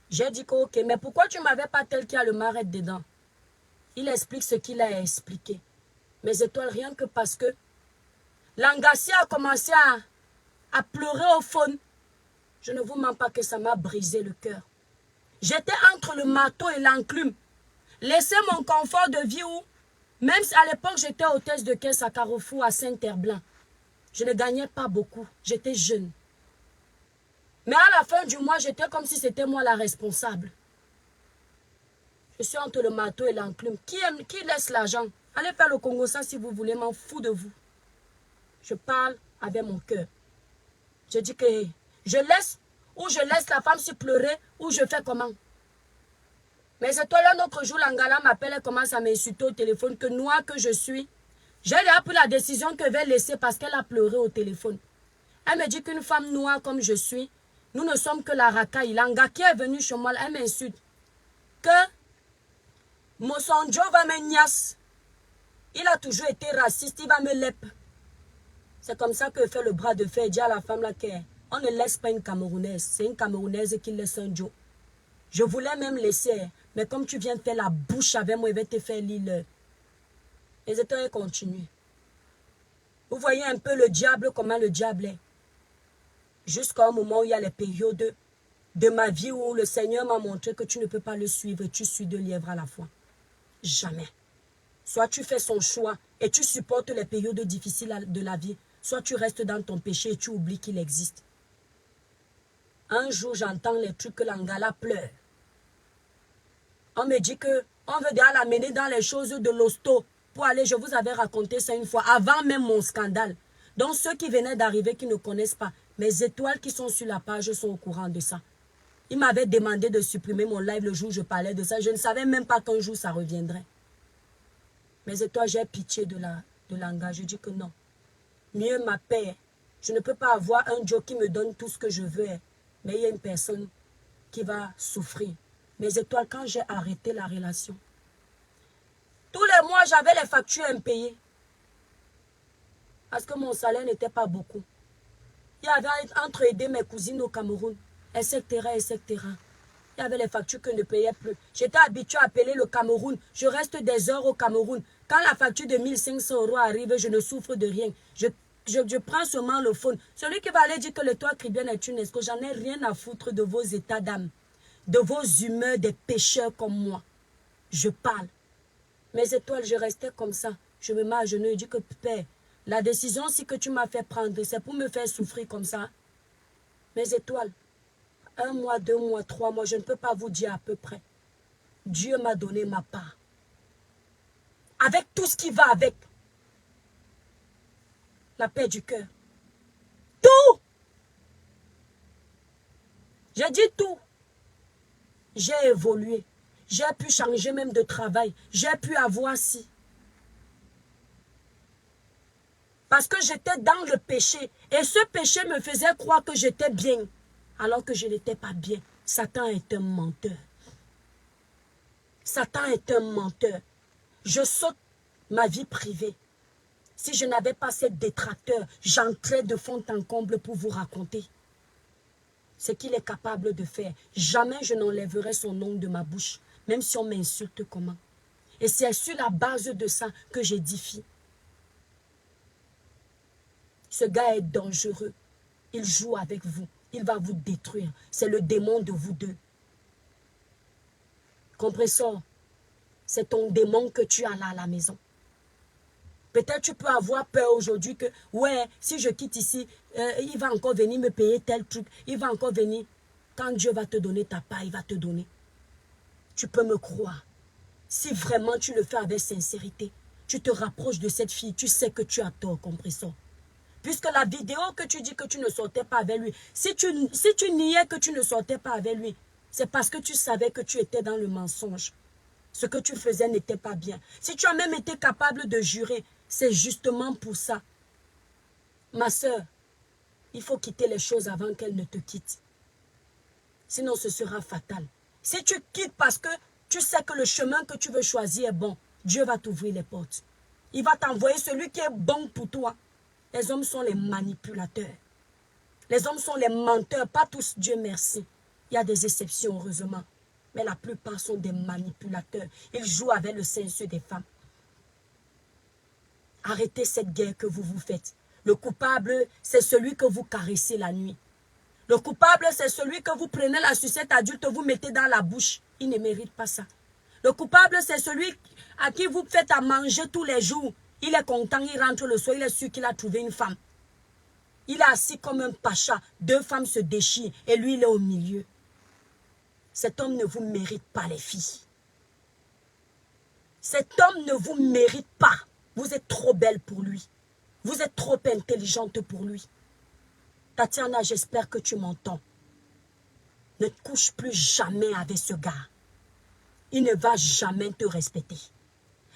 Speaker 1: J'ai dit que ok, mais pourquoi tu ne m'avais pas tel qu'il y a le maret dedans? Il explique ce qu'il a expliqué. Mes étoiles, rien que parce que l'angassia a commencé à pleurer au fond. Je ne vous mens pas que ça m'a brisé le cœur. J'étais entre le marteau et l'enclume. Laissez mon confort de vie où Même si à l'époque, j'étais hôtesse de caisse à Carrefour, à Saint-Herblain. Je ne gagnais pas beaucoup. J'étais jeune. Mais à la fin du mois, j'étais comme si c'était moi la responsable. Je suis entre le marteau et l'enclume. Qui laisse l'argent? Allez faire le Congo, ça si vous voulez, m'en fous de vous. Je parle avec mon cœur. Je dis que je laisse, ou je laisse la femme se pleurer, ou je fais comment? Mais c'est toi, un autre jour, l'Angala m'appelle, elle commence à m'insulter au téléphone, que noire que je suis. J'ai déjà pris la décision que je vais laisser parce qu'elle a pleuré au téléphone. Elle me dit qu'une femme noire comme je suis, nous ne sommes que la racaille. L'Anga qui est venu chez moi, elle m'insulte. Que Mosonjo va me niasse. Il a toujours été raciste, il va me lèpe. C'est comme ça que fait le bras de fer. Dit à la femme là qu'on ne laisse pas une Camerounaise. C'est une Camerounaise qui laisse un Joe. Je voulais même laisser, mais comme tu viens de faire la bouche avec moi, je vais te faire l'île. Les états continuent. Vous voyez un peu le diable, comment le diable est. Jusqu'au moment où il y a les périodes de ma vie où le Seigneur m'a montré que tu ne peux pas le suivre et tu suis deux lièvres à la fois. Jamais. Soit tu fais son choix et tu supportes les périodes difficiles de la vie, soit tu restes dans ton péché et tu oublies qu'il existe. Un jour, j'entends les trucs que l'Angala pleure. On me dit que on veut déjà l'amener dans les choses de l'hosto pour aller, je vous avais raconté ça une fois, avant même mon scandale. Donc ceux qui venaient d'arriver, qui ne connaissent pas, mes étoiles qui sont sur la page sont au courant de ça. Ils m'avaient demandé de supprimer mon live le jour où je parlais de ça. Je ne savais même pas qu'un jour ça reviendrait. Mes étoiles, j'ai pitié de l'Anga. Je dis que non. Mieux ma paix. Je ne peux pas avoir un Dieu qui me donne tout ce que je veux. Mais il y a une personne qui va souffrir. Mes étoiles, quand j'ai arrêté la relation, tous les mois, j'avais les factures impayées. Parce que mon salaire n'était pas beaucoup. Il y avait entre aider mes cousines au Cameroun, etc., etc. Il y avait les factures que je ne payais plus. J'étais habituée à appeler le Cameroun. Je reste des heures au Cameroun. Quand la facture de 1500 € arrive, je ne souffre de rien. Je prends seulement le phone. Celui qui va aller dire que le toit Caribbean est une escroc, j'en ai rien à foutre de vos états d'âme, de vos humeurs, des pécheurs comme moi. Je parle. Mes étoiles, je restais comme ça. Je me mets à genoux et dis que Père, la décision aussi que tu m'as fait prendre, c'est pour me faire souffrir comme ça. Mes étoiles, 1 mois, 2 mois, 3 mois, je ne peux pas vous dire à peu près. Dieu m'a donné ma part. Avec tout ce qui va avec. La paix du cœur. Tout. J'ai dit tout. J'ai évolué. J'ai pu changer même de travail. J'ai pu avoir ci. Parce que j'étais dans le péché. Et ce péché me faisait croire que j'étais bien. Alors que je n'étais pas bien. Satan est un menteur. Satan est un menteur. Je saute ma vie privée. Si je n'avais pas ces détracteurs, j'entrais de fond en comble pour vous raconter ce qu'il est capable de faire. Jamais je n'enlèverai son nom de ma bouche, même si on m'insulte comment. Et c'est sur la base de ça que j'édifie. Ce gars est dangereux. Il joue avec vous. Il va vous détruire. C'est le démon de vous deux. Compresseur, c'est ton démon que tu as là à la maison. Peut-être tu peux avoir peur aujourd'hui que, ouais, si je quitte ici, il va encore venir me payer tel truc. Il va encore venir. Quand Dieu va te donner ta part, il va te donner. Tu peux me croire. Si vraiment tu le fais avec sincérité, tu te rapproches de cette fille, tu sais que tu as tort, compresseur. Puisque la vidéo que tu dis que tu ne sortais pas avec lui, si tu niais que tu ne sortais pas avec lui, c'est parce que tu savais que tu étais dans le mensonge. Ce que tu faisais n'était pas bien. Si tu as même été capable de jurer, c'est justement pour ça. Ma soeur, il faut quitter les choses avant qu'elles ne te quittent. Sinon, ce sera fatal. Si tu quittes parce que tu sais que le chemin que tu veux choisir est bon, Dieu va t'ouvrir les portes. Il va t'envoyer celui qui est bon pour toi. Les hommes sont les manipulateurs. Les hommes sont les menteurs. Pas tous, Dieu merci. Il y a des exceptions, heureusement. Mais la plupart sont des manipulateurs. Ils jouent avec le sensueux des femmes. Arrêtez cette guerre que vous vous faites. Le coupable, c'est celui que vous caressez la nuit. Le coupable, c'est celui que vous prenez la sucette adulte, vous mettez dans la bouche. Il ne mérite pas ça. Le coupable, c'est celui à qui vous faites à manger tous les jours, il est content, il rentre le soir, il est sûr qu'il a trouvé une femme. Il est assis comme un pacha, 2 femmes se déchirent et lui il est au milieu. Cet homme ne vous mérite pas les filles. Cet homme ne vous mérite pas. Vous êtes trop belle pour lui. Vous êtes trop intelligente pour lui. Tatiana, j'espère que tu m'entends. Ne te couche plus jamais avec ce gars. Il ne va jamais te respecter.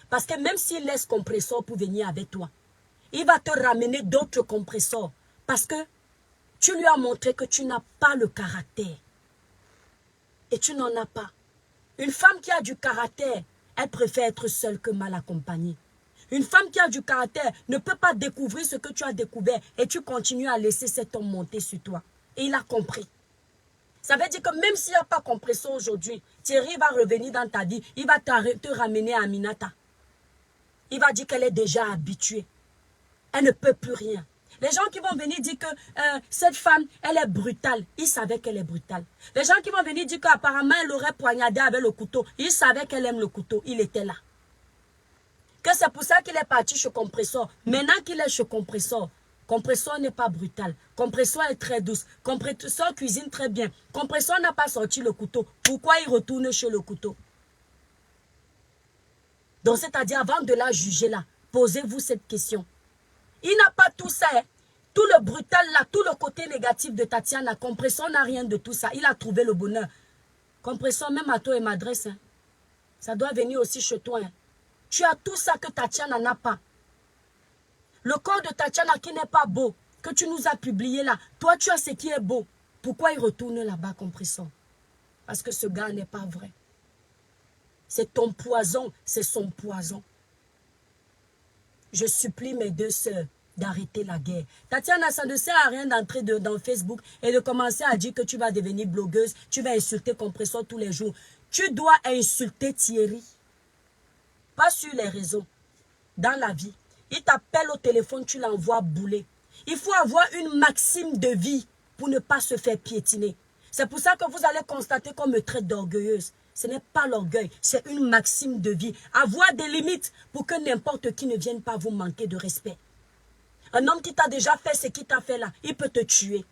Speaker 1: Parce que même s'il laisse compresseur pour venir avec toi, il va te ramener d'autres compresseurs. Parce que tu lui as montré que tu n'as pas le caractère. Et tu n'en as pas. Une femme qui a du caractère, elle préfère être seule que mal accompagnée. Une femme qui a du caractère ne peut pas découvrir ce que tu as découvert et tu continues à laisser cet homme monter sur toi. Et il a compris. Ça veut dire que même s'il n'y a pas compresseur aujourd'hui, Thierry va revenir dans ta vie, il va te ramener à Aminata. Il va dire qu'elle est déjà habituée. Elle ne peut plus rien. Les gens qui vont venir dire que cette femme, elle est brutale. Ils savaient qu'elle est brutale. Les gens qui vont venir dire qu'apparemment, elle aurait poignardé avec le couteau. Ils savaient qu'elle aime le couteau. Il était là. Que c'est pour ça qu'il est parti chez Compresseur. Maintenant qu'il est chez Compresseur, Compresseur n'est pas brutal. Compresseur est très douce. Compresseur cuisine très bien. Compresseur n'a pas sorti le couteau. Pourquoi il retourne chez le couteau? Donc, c'est-à-dire, avant de la juger là, posez-vous cette question. Il n'a pas tout ça. Hein. Tout le brutal là, tout le côté négatif de Tatiana. Compresseur n'a rien de tout ça. Il a trouvé le bonheur. Compresseur, même à toi et m'adresse. Hein. Ça doit venir aussi chez toi. Hein. Tu as tout ça que Tatiana n'a pas. Le corps de Tatiana qui n'est pas beau, que tu nous as publié là. Toi, tu as ce qui est beau. Pourquoi il retourne là-bas, Compresseur? Parce que ce gars n'est pas vrai. C'est ton poison, c'est son poison. Je supplie mes 2 sœurs d'arrêter la guerre. Tatiana, ça ne sert à rien d'entrer dans Facebook et de commencer à dire que tu vas devenir blogueuse, tu vas insulter Compresseur tous les jours. Tu dois insulter Thierry. Pas sur les réseaux, dans la vie. Il t'appelle au téléphone, tu l'envoies bouler. Il faut avoir une maxime de vie pour ne pas se faire piétiner. C'est pour ça que vous allez constater qu'on me traite d'orgueilleuse. Ce n'est pas l'orgueil, c'est une maxime de vie. Avoir des limites pour que n'importe qui ne vienne pas vous manquer de respect. Un homme qui t'a déjà fait ce qu'il t'a fait là, il peut te tuer.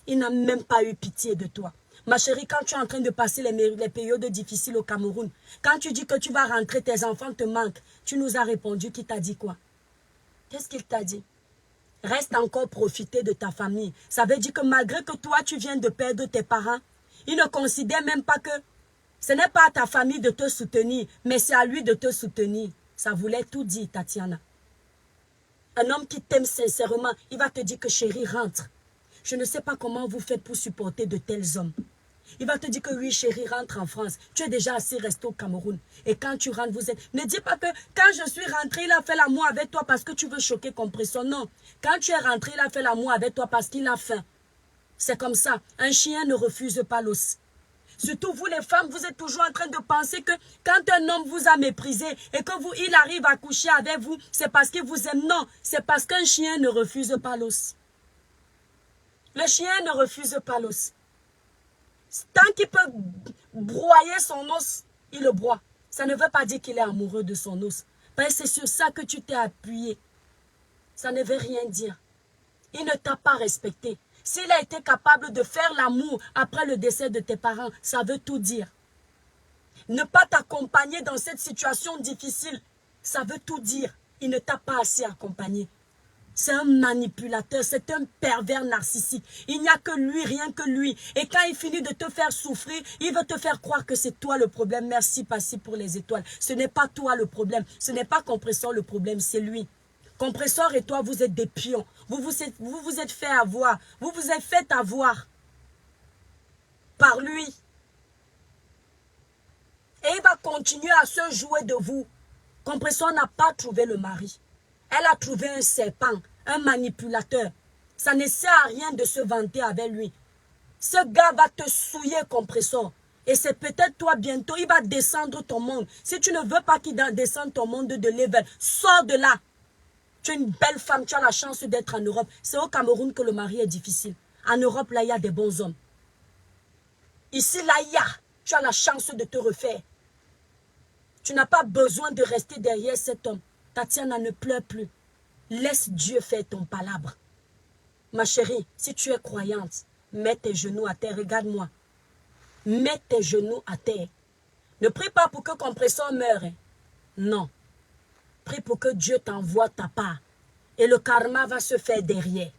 Speaker 1: Il n'a même pas eu pitié de toi. Ma chérie, quand tu es en train de passer les périodes difficiles au Cameroun, quand tu dis que tu vas rentrer, tes enfants te manquent, tu nous as répondu qu'il t'a dit quoi? Qu'est-ce qu'il t'a dit? Reste encore profiter de ta famille. Ça veut dire que malgré que toi, tu viens de perdre tes parents, il ne considère même pas que ce n'est pas à ta famille de te soutenir, mais c'est à lui de te soutenir. Ça voulait tout dire, Tatiana. Un homme qui t'aime sincèrement, il va te dire que chérie, rentre. Je ne sais pas comment vous faites pour supporter de tels hommes. Il va te dire que oui, chérie, rentre en France. Tu es déjà assez resté au Cameroun. Et quand tu rentres, vous êtes... Ne dis pas que quand je suis rentré, il a fait l'amour avec toi parce que tu veux choquer Compresseur. Non. Quand tu es rentré, il a fait l'amour avec toi parce qu'il a faim. C'est comme ça. Un chien ne refuse pas l'os. Surtout vous les femmes, vous êtes toujours en train de penser que quand un homme vous a méprisé et que il arrive à coucher avec vous, c'est parce qu'il vous aime. Non, c'est parce qu'un chien ne refuse pas l'os. Le chien ne refuse pas l'os. Tant qu'il peut broyer son os, il le broie. Ça ne veut pas dire qu'il est amoureux de son os. Parce que c'est sur ça que tu t'es appuyé. Ça ne veut rien dire. Il ne t'a pas respecté. S'il a été capable de faire l'amour après le décès de tes parents, ça veut tout dire. Ne pas t'accompagner dans cette situation difficile, ça veut tout dire. Il ne t'a pas assez accompagné. C'est un manipulateur, c'est un pervers narcissique. Il n'y a que lui, rien que lui. Et quand il finit de te faire souffrir, il veut te faire croire que c'est toi le problème. Merci, Passy, pour les étoiles. Ce n'est pas toi le problème. Ce n'est pas Compresseur le problème, c'est lui. Compresseur et toi, vous êtes des pions. Vous vous êtes fait avoir. Vous vous êtes fait avoir par lui. Et il va continuer à se jouer de vous. Compresseur n'a pas trouvé le mari. Elle a trouvé un serpent, un manipulateur. Ça ne sert à rien de se vanter avec lui. Ce gars va te souiller, Compresseur. Et c'est peut-être toi bientôt, il va descendre ton monde. Si tu ne veux pas qu'il descende ton monde de level, sors de là. Tu es une belle femme, tu as la chance d'être en Europe. C'est au Cameroun que le mari est difficile. En Europe, là, il y a des bons hommes. Ici, là, tu as la chance de te refaire. Tu n'as pas besoin de rester derrière cet homme. Tatiana, ne pleure plus. Laisse Dieu faire ton palabre. Ma chérie, si tu es croyante, mets tes genoux à terre. Regarde-moi. Mets tes genoux à terre. Ne prie pas pour que Compresseur meure. Hein. Non. Prie pour que Dieu t'envoie ta part. Et le karma va se faire derrière.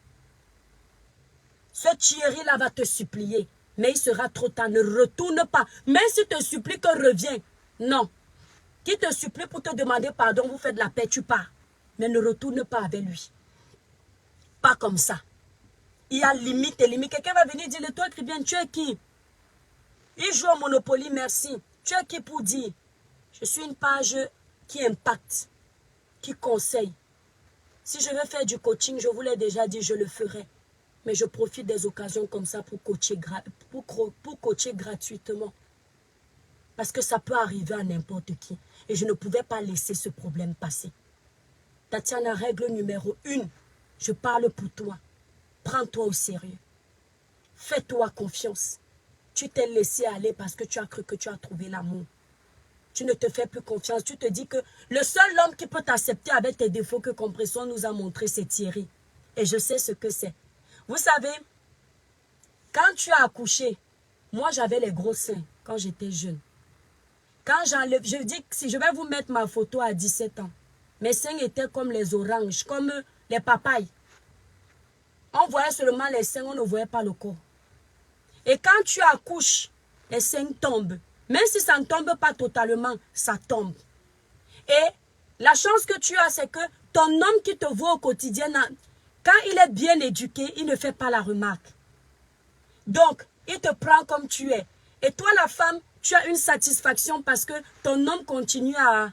Speaker 1: Ce Thierry-là va te supplier. Mais il sera trop tard. Ne retourne pas. Même s'il te supplie que reviens. Non. Qui te supplie pour te demander pardon, vous faites de la paix, tu pars. Mais ne retourne pas avec lui. Pas comme ça. Il y a limite et limite. Quelqu'un va venir dire, toi, Christian, tu es qui? Il joue au Monopoly, merci. Tu es qui pour dire? Je suis une page qui impacte, qui conseille. Si je veux faire du coaching, je vous l'ai déjà dit, je le ferai. Mais je profite des occasions comme ça pour coacher, coacher gratuitement. Parce que ça peut arriver à n'importe qui. Et je ne pouvais pas laisser ce problème passer. Tatiana, règle numéro 1. Je parle pour toi. Prends-toi au sérieux. Fais-toi confiance. Tu t'es laissé aller parce que tu as cru que tu as trouvé l'amour. Tu ne te fais plus confiance. Tu te dis que le seul homme qui peut t'accepter avec tes défauts que Compression nous a montré, c'est Thierry. Et je sais ce que c'est. Vous savez, quand tu as accouché, moi j'avais les gros seins quand j'étais jeune. Quand j'enlève, je dis que si je vais vous mettre ma photo à 17 ans, mes seins étaient comme les oranges, comme les papayes. On voyait seulement les seins, on ne voyait pas le corps. Et quand tu accouches, les seins tombent. Même si ça ne tombe pas totalement, ça tombe. Et la chance que tu as, c'est que ton homme qui te voit au quotidien, quand il est bien éduqué, il ne fait pas la remarque. Donc, il te prend comme tu es. Et toi, la femme, tu as une satisfaction parce que ton homme continue à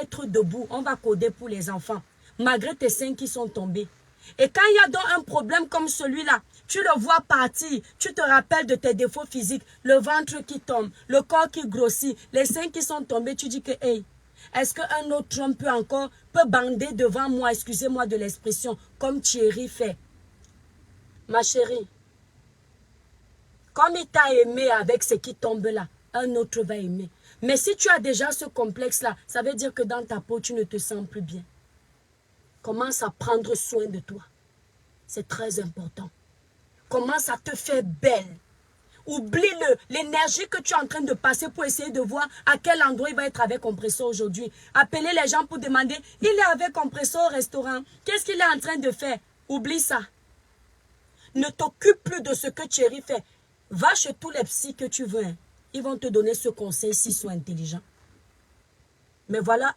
Speaker 1: être debout. On va coder pour les enfants, malgré tes seins qui sont tombés. Et quand il y a donc un problème comme celui-là, tu le vois partir, tu te rappelles de tes défauts physiques, le ventre qui tombe, le corps qui grossit, les seins qui sont tombés, tu dis que, hey, est-ce qu'un autre homme peut bander devant moi, excusez-moi de l'expression, comme Thierry fait? Ma chérie, comme il t'a aimé avec ce qui tombe là, un autre va aimer. Mais si tu as déjà ce complexe-là, ça veut dire que dans ta peau, tu ne te sens plus bien. Commence à prendre soin de toi. C'est très important. Commence à te faire belle. Oublie l'énergie que tu es en train de passer pour essayer de voir à quel endroit il va être avec Compresseur aujourd'hui. Appelez les gens pour demander, il est avec Compresseur au restaurant. Qu'est-ce qu'il est en train de faire? Oublie ça. Ne t'occupe plus de ce que Thierry fait. Va chez tous les psys que tu veux. Ils vont te donner ce conseil s'ils sont intelligents. Mais voilà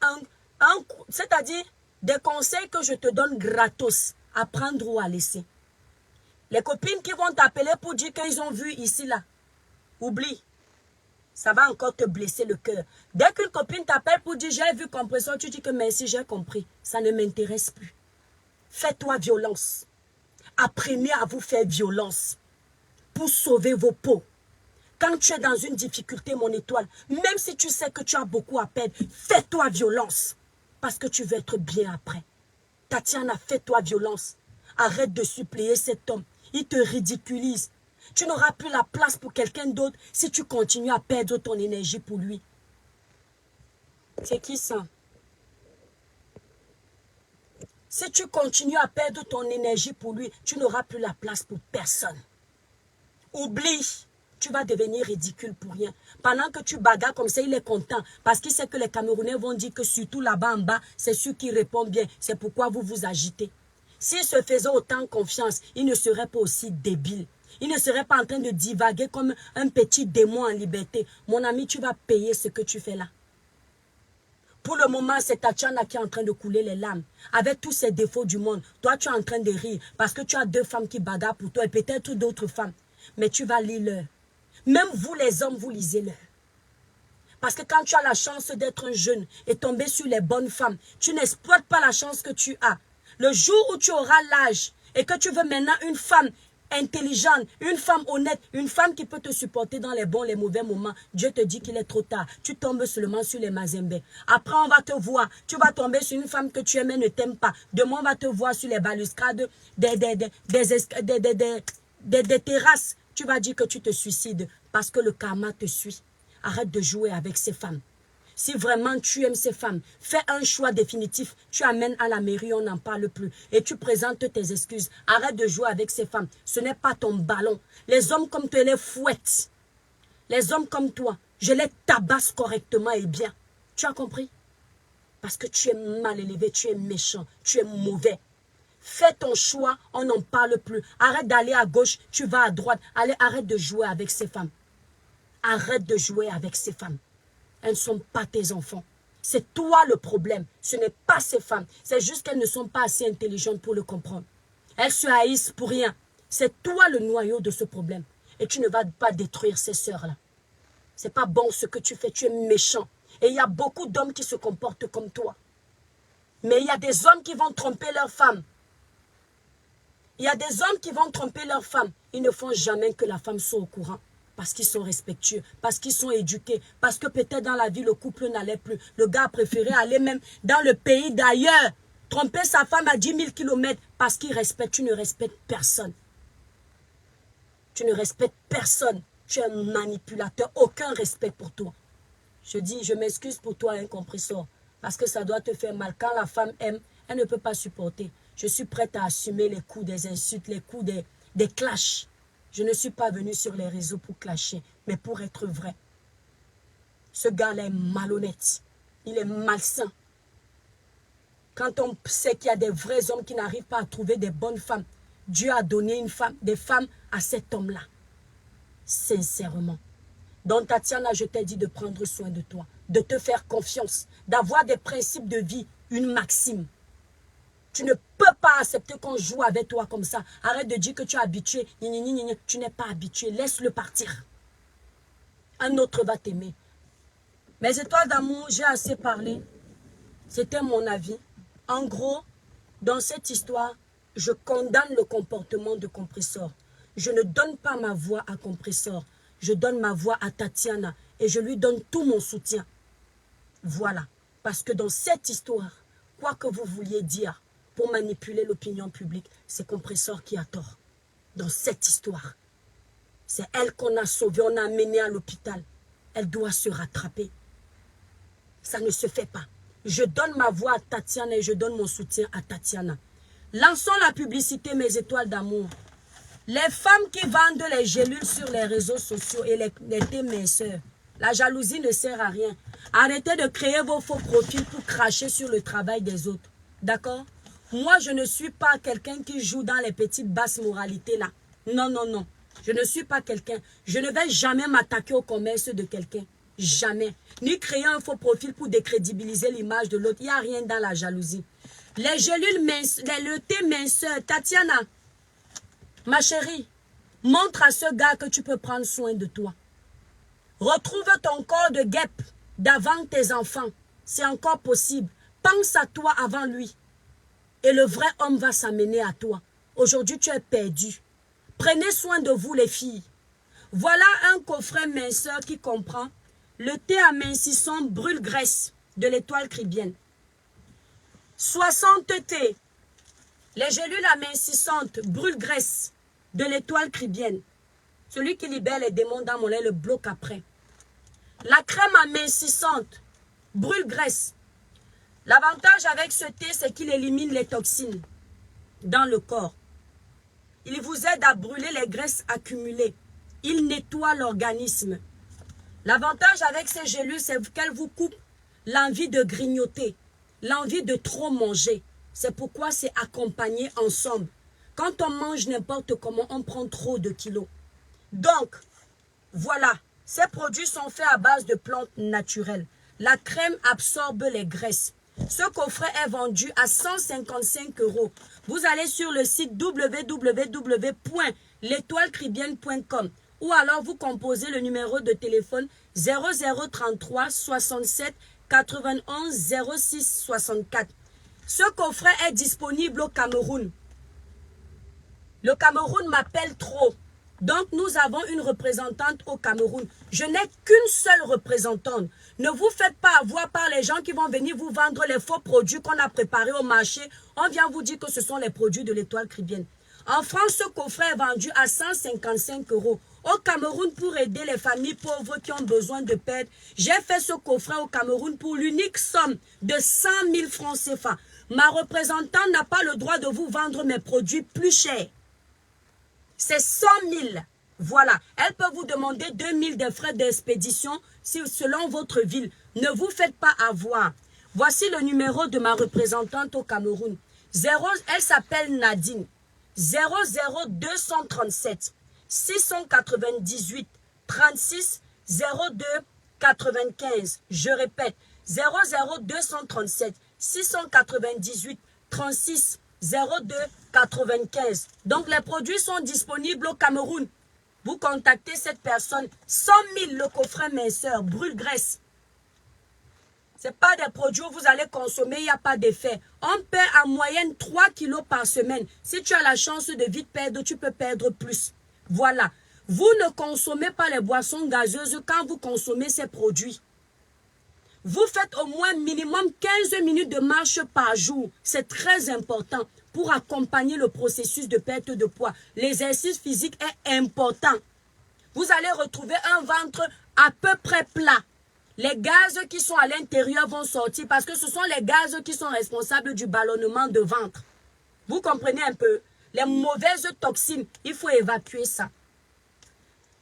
Speaker 1: c'est-à-dire des conseils que je te donne gratos, à prendre ou à laisser. Les copines qui vont t'appeler pour dire qu'ils ont vu ici, là, oublie. Ça va encore te blesser le cœur. Dès qu'une copine t'appelle pour dire j'ai vu Compresseur, tu dis que merci, j'ai compris. Ça ne m'intéresse plus. Fais-toi violence. Apprenez à vous faire violence pour sauver vos peaux. Quand tu es dans une difficulté, mon étoile, même si tu sais que tu as beaucoup à perdre, fais-toi violence. Parce que tu veux être bien après. Tatiana, fais-toi violence. Arrête de supplier cet homme. Il te ridiculise. Tu n'auras plus la place pour quelqu'un d'autre si tu continues à perdre ton énergie pour lui. C'est qui ça? Si tu continues à perdre ton énergie pour lui, tu n'auras plus la place pour personne. Oublie. Tu vas devenir ridicule pour rien. Pendant que tu bagarres comme ça, il est content. Parce qu'il sait que les Camerounais vont dire que surtout là-bas en bas, c'est celui qui répond bien. C'est pourquoi vous vous agitez. S'il se faisait autant confiance, il ne serait pas aussi débile. Il ne serait pas en train de divaguer comme un petit démon en liberté. Mon ami, tu vas payer ce que tu fais là. Pour le moment, c'est Tatiana qui est en train de couler les larmes. Avec tous ces défauts du monde, toi, tu es en train de rire. Parce que tu as 2 femmes qui bagarrent pour toi et peut-être d'autres femmes. Mais tu vas lire leur. Même vous les hommes, vous lisez-le. Parce que quand tu as la chance d'être un jeune et tomber sur les bonnes femmes, tu n'exploites pas la chance que tu as. Le jour où tu auras l'âge et que tu veux maintenant une femme intelligente, une femme honnête, une femme qui peut te supporter dans les bons, les mauvais moments, Dieu te dit qu'il est trop tard. Tu tombes seulement sur les mazembés. Après, on va te voir. Tu vas tomber sur une femme que tu aimes et ne t'aime pas. Demain, on va te voir sur les balustrades des terrasses. Tu vas dire que tu te suicides parce que le karma te suit. Arrête de jouer avec ces femmes. Si vraiment tu aimes ces femmes, fais un choix définitif. Tu amènes à la mairie, on n'en parle plus. Et tu présentes tes excuses. Arrête de jouer avec ces femmes. Ce n'est pas ton ballon. Les hommes comme toi, les fouettent. Les hommes comme toi, je les tabasse correctement et bien. Tu as compris? Parce que tu es mal élevé, tu es méchant, tu es mauvais. Fais ton choix, on n'en parle plus. Arrête d'aller à gauche, tu vas à droite. Allez, arrête de jouer avec ces femmes. Arrête de jouer avec ces femmes. Elles ne sont pas tes enfants. C'est toi le problème. Ce n'est pas ces femmes. C'est juste qu'elles ne sont pas assez intelligentes pour le comprendre. Elles se haïssent pour rien. C'est toi le noyau de ce problème. Et tu ne vas pas détruire ces sœurs-là. C'est pas bon ce que tu fais. Tu es méchant. Et il y a beaucoup d'hommes qui se comportent comme toi. Mais il y a des hommes qui vont tromper leurs femmes. Il y a des hommes qui vont tromper leurs femmes. Ils ne font jamais que la femme soit au courant. Parce qu'ils sont respectueux, parce qu'ils sont éduqués, parce que peut-être dans la vie, le couple n'allait plus. Le gars a préféré aller même dans le pays d'ailleurs, tromper sa femme à 10 000 kilomètres parce qu'il respecte. Tu ne respectes personne. Tu ne respectes personne. Tu es un manipulateur. Aucun respect pour toi. Je m'excuse pour toi, un compresseur, parce que ça doit te faire mal. Quand la femme aime, elle ne peut pas supporter. Je suis prête à assumer les coups des insultes, les coups des clashs. Je ne suis pas venu sur les réseaux pour clasher, mais pour être vrai. Ce gars-là est malhonnête. Il est malsain. Quand on sait qu'il y a des vrais hommes qui n'arrivent pas à trouver des bonnes femmes, Dieu a donné des femmes à cet homme-là. Sincèrement. Donc Tatiana, je t'ai dit de prendre soin de toi, de te faire confiance, d'avoir des principes de vie, une maxime. Tu ne peux pas accepter qu'on joue avec toi comme ça. Arrête de dire que tu es habitué. Tu n'es pas habitué. Laisse-le partir. Un autre va t'aimer. Mes étoiles d'amour, j'ai assez parlé. C'était mon avis. En gros, dans cette histoire, je condamne le comportement de Compressor. Je ne donne pas ma voix à Compressor. Je donne ma voix à Tatiana. Et je lui donne tout mon soutien. Voilà. Parce que dans cette histoire, quoi que vous vouliez dire, pour manipuler l'opinion publique, c'est Compressor qui a tort. Dans cette histoire. C'est elle qu'on a sauvée, on a amenée à l'hôpital. Elle doit se rattraper. Ça ne se fait pas. Je donne ma voix à Tatiana et je donne mon soutien à Tatiana. Lançons la publicité, mes étoiles d'amour. Les femmes qui vendent les gélules sur les réseaux sociaux et les téminceurs, la jalousie ne sert à rien. Arrêtez de créer vos faux profils pour cracher sur le travail des autres. D'accord? Moi, je ne suis pas quelqu'un qui joue dans les petites basses moralités là. Non, non, non. Je ne suis pas quelqu'un. Je ne vais jamais m'attaquer au commerce de quelqu'un. Jamais. Ni créer un faux profil pour décrédibiliser l'image de l'autre. Il n'y a rien dans la jalousie. Les gélules minces, le thé minceur, Tatiana, ma chérie, montre à ce gars que tu peux prendre soin de toi. Retrouve ton corps de guêpe d'avant tes enfants. C'est encore possible. Pense à toi avant lui. Et le vrai homme va s'amener à toi. Aujourd'hui, tu es perdu. Prenez soin de vous, les filles. Voilà un coffret minceur qui comprend le thé amincissant brûle-graisse de l'étoile cribienne. 60 thés. Les gélules amincissantes brûle-graisse de l'étoile cribienne. Celui qui libère les démons dans mon lait le bloque après. La crème amincissante brûle-graisse. L'avantage avec ce thé, c'est qu'il élimine les toxines dans le corps. Il vous aide à brûler les graisses accumulées. Il nettoie l'organisme. L'avantage avec ces gélules, c'est qu'elles vous coupent l'envie de grignoter, l'envie de trop manger. C'est pourquoi c'est accompagné ensemble. Quand on mange n'importe comment, on prend trop de kilos. Donc, voilà. Ces produits sont faits à base de plantes naturelles. La crème absorbe les graisses. Ce coffret est vendu à 155 €. Vous allez sur le site www.l'étoilecribienne.com ou alors vous composez le numéro de téléphone 0033 67 91 06 64. Ce coffret est disponible au Cameroun. Le Cameroun m'appelle trop. Donc, nous avons une représentante au Cameroun. Je n'ai qu'une seule représentante. Ne vous faites pas avoir par les gens qui vont venir vous vendre les faux produits qu'on a préparés au marché. On vient vous dire que ce sont les produits de l'étoile cribienne. En France, ce coffret est vendu à 155 €. Au Cameroun, pour aider les familles pauvres qui ont besoin de pète, j'ai fait ce coffret au Cameroun pour l'unique somme de 100 000 francs CFA. Ma représentante n'a pas le droit de vous vendre mes produits plus chers. C'est 100 000. Voilà. Elle peut vous demander 2 000 de frais d'expédition selon votre ville. Ne vous faites pas avoir. Voici le numéro de ma représentante au Cameroun. Elle s'appelle Nadine. 00237 698 36 02 95. Je répète, 00237 698 36 02 95. Donc les produits sont disponibles au Cameroun. Vous contactez cette personne. 100 000 le coffret minceur, brûle-graisse. Ce n'est pas des produits où vous allez consommer, il n'y a pas d'effet. On perd en moyenne 3 kilos par semaine. Si tu as la chance de vite perdre, tu peux perdre plus. Voilà. Vous ne consommez pas les boissons gazeuses quand vous consommez ces produits. Vous faites au moins minimum 15 minutes de marche par jour. C'est très important pour accompagner le processus de perte de poids. L'exercice physique est important. Vous allez retrouver un ventre à peu près plat. Les gaz qui sont à l'intérieur vont sortir parce que ce sont les gaz qui sont responsables du ballonnement de ventre. Vous comprenez un peu? Les mauvaises toxines, il faut évacuer ça.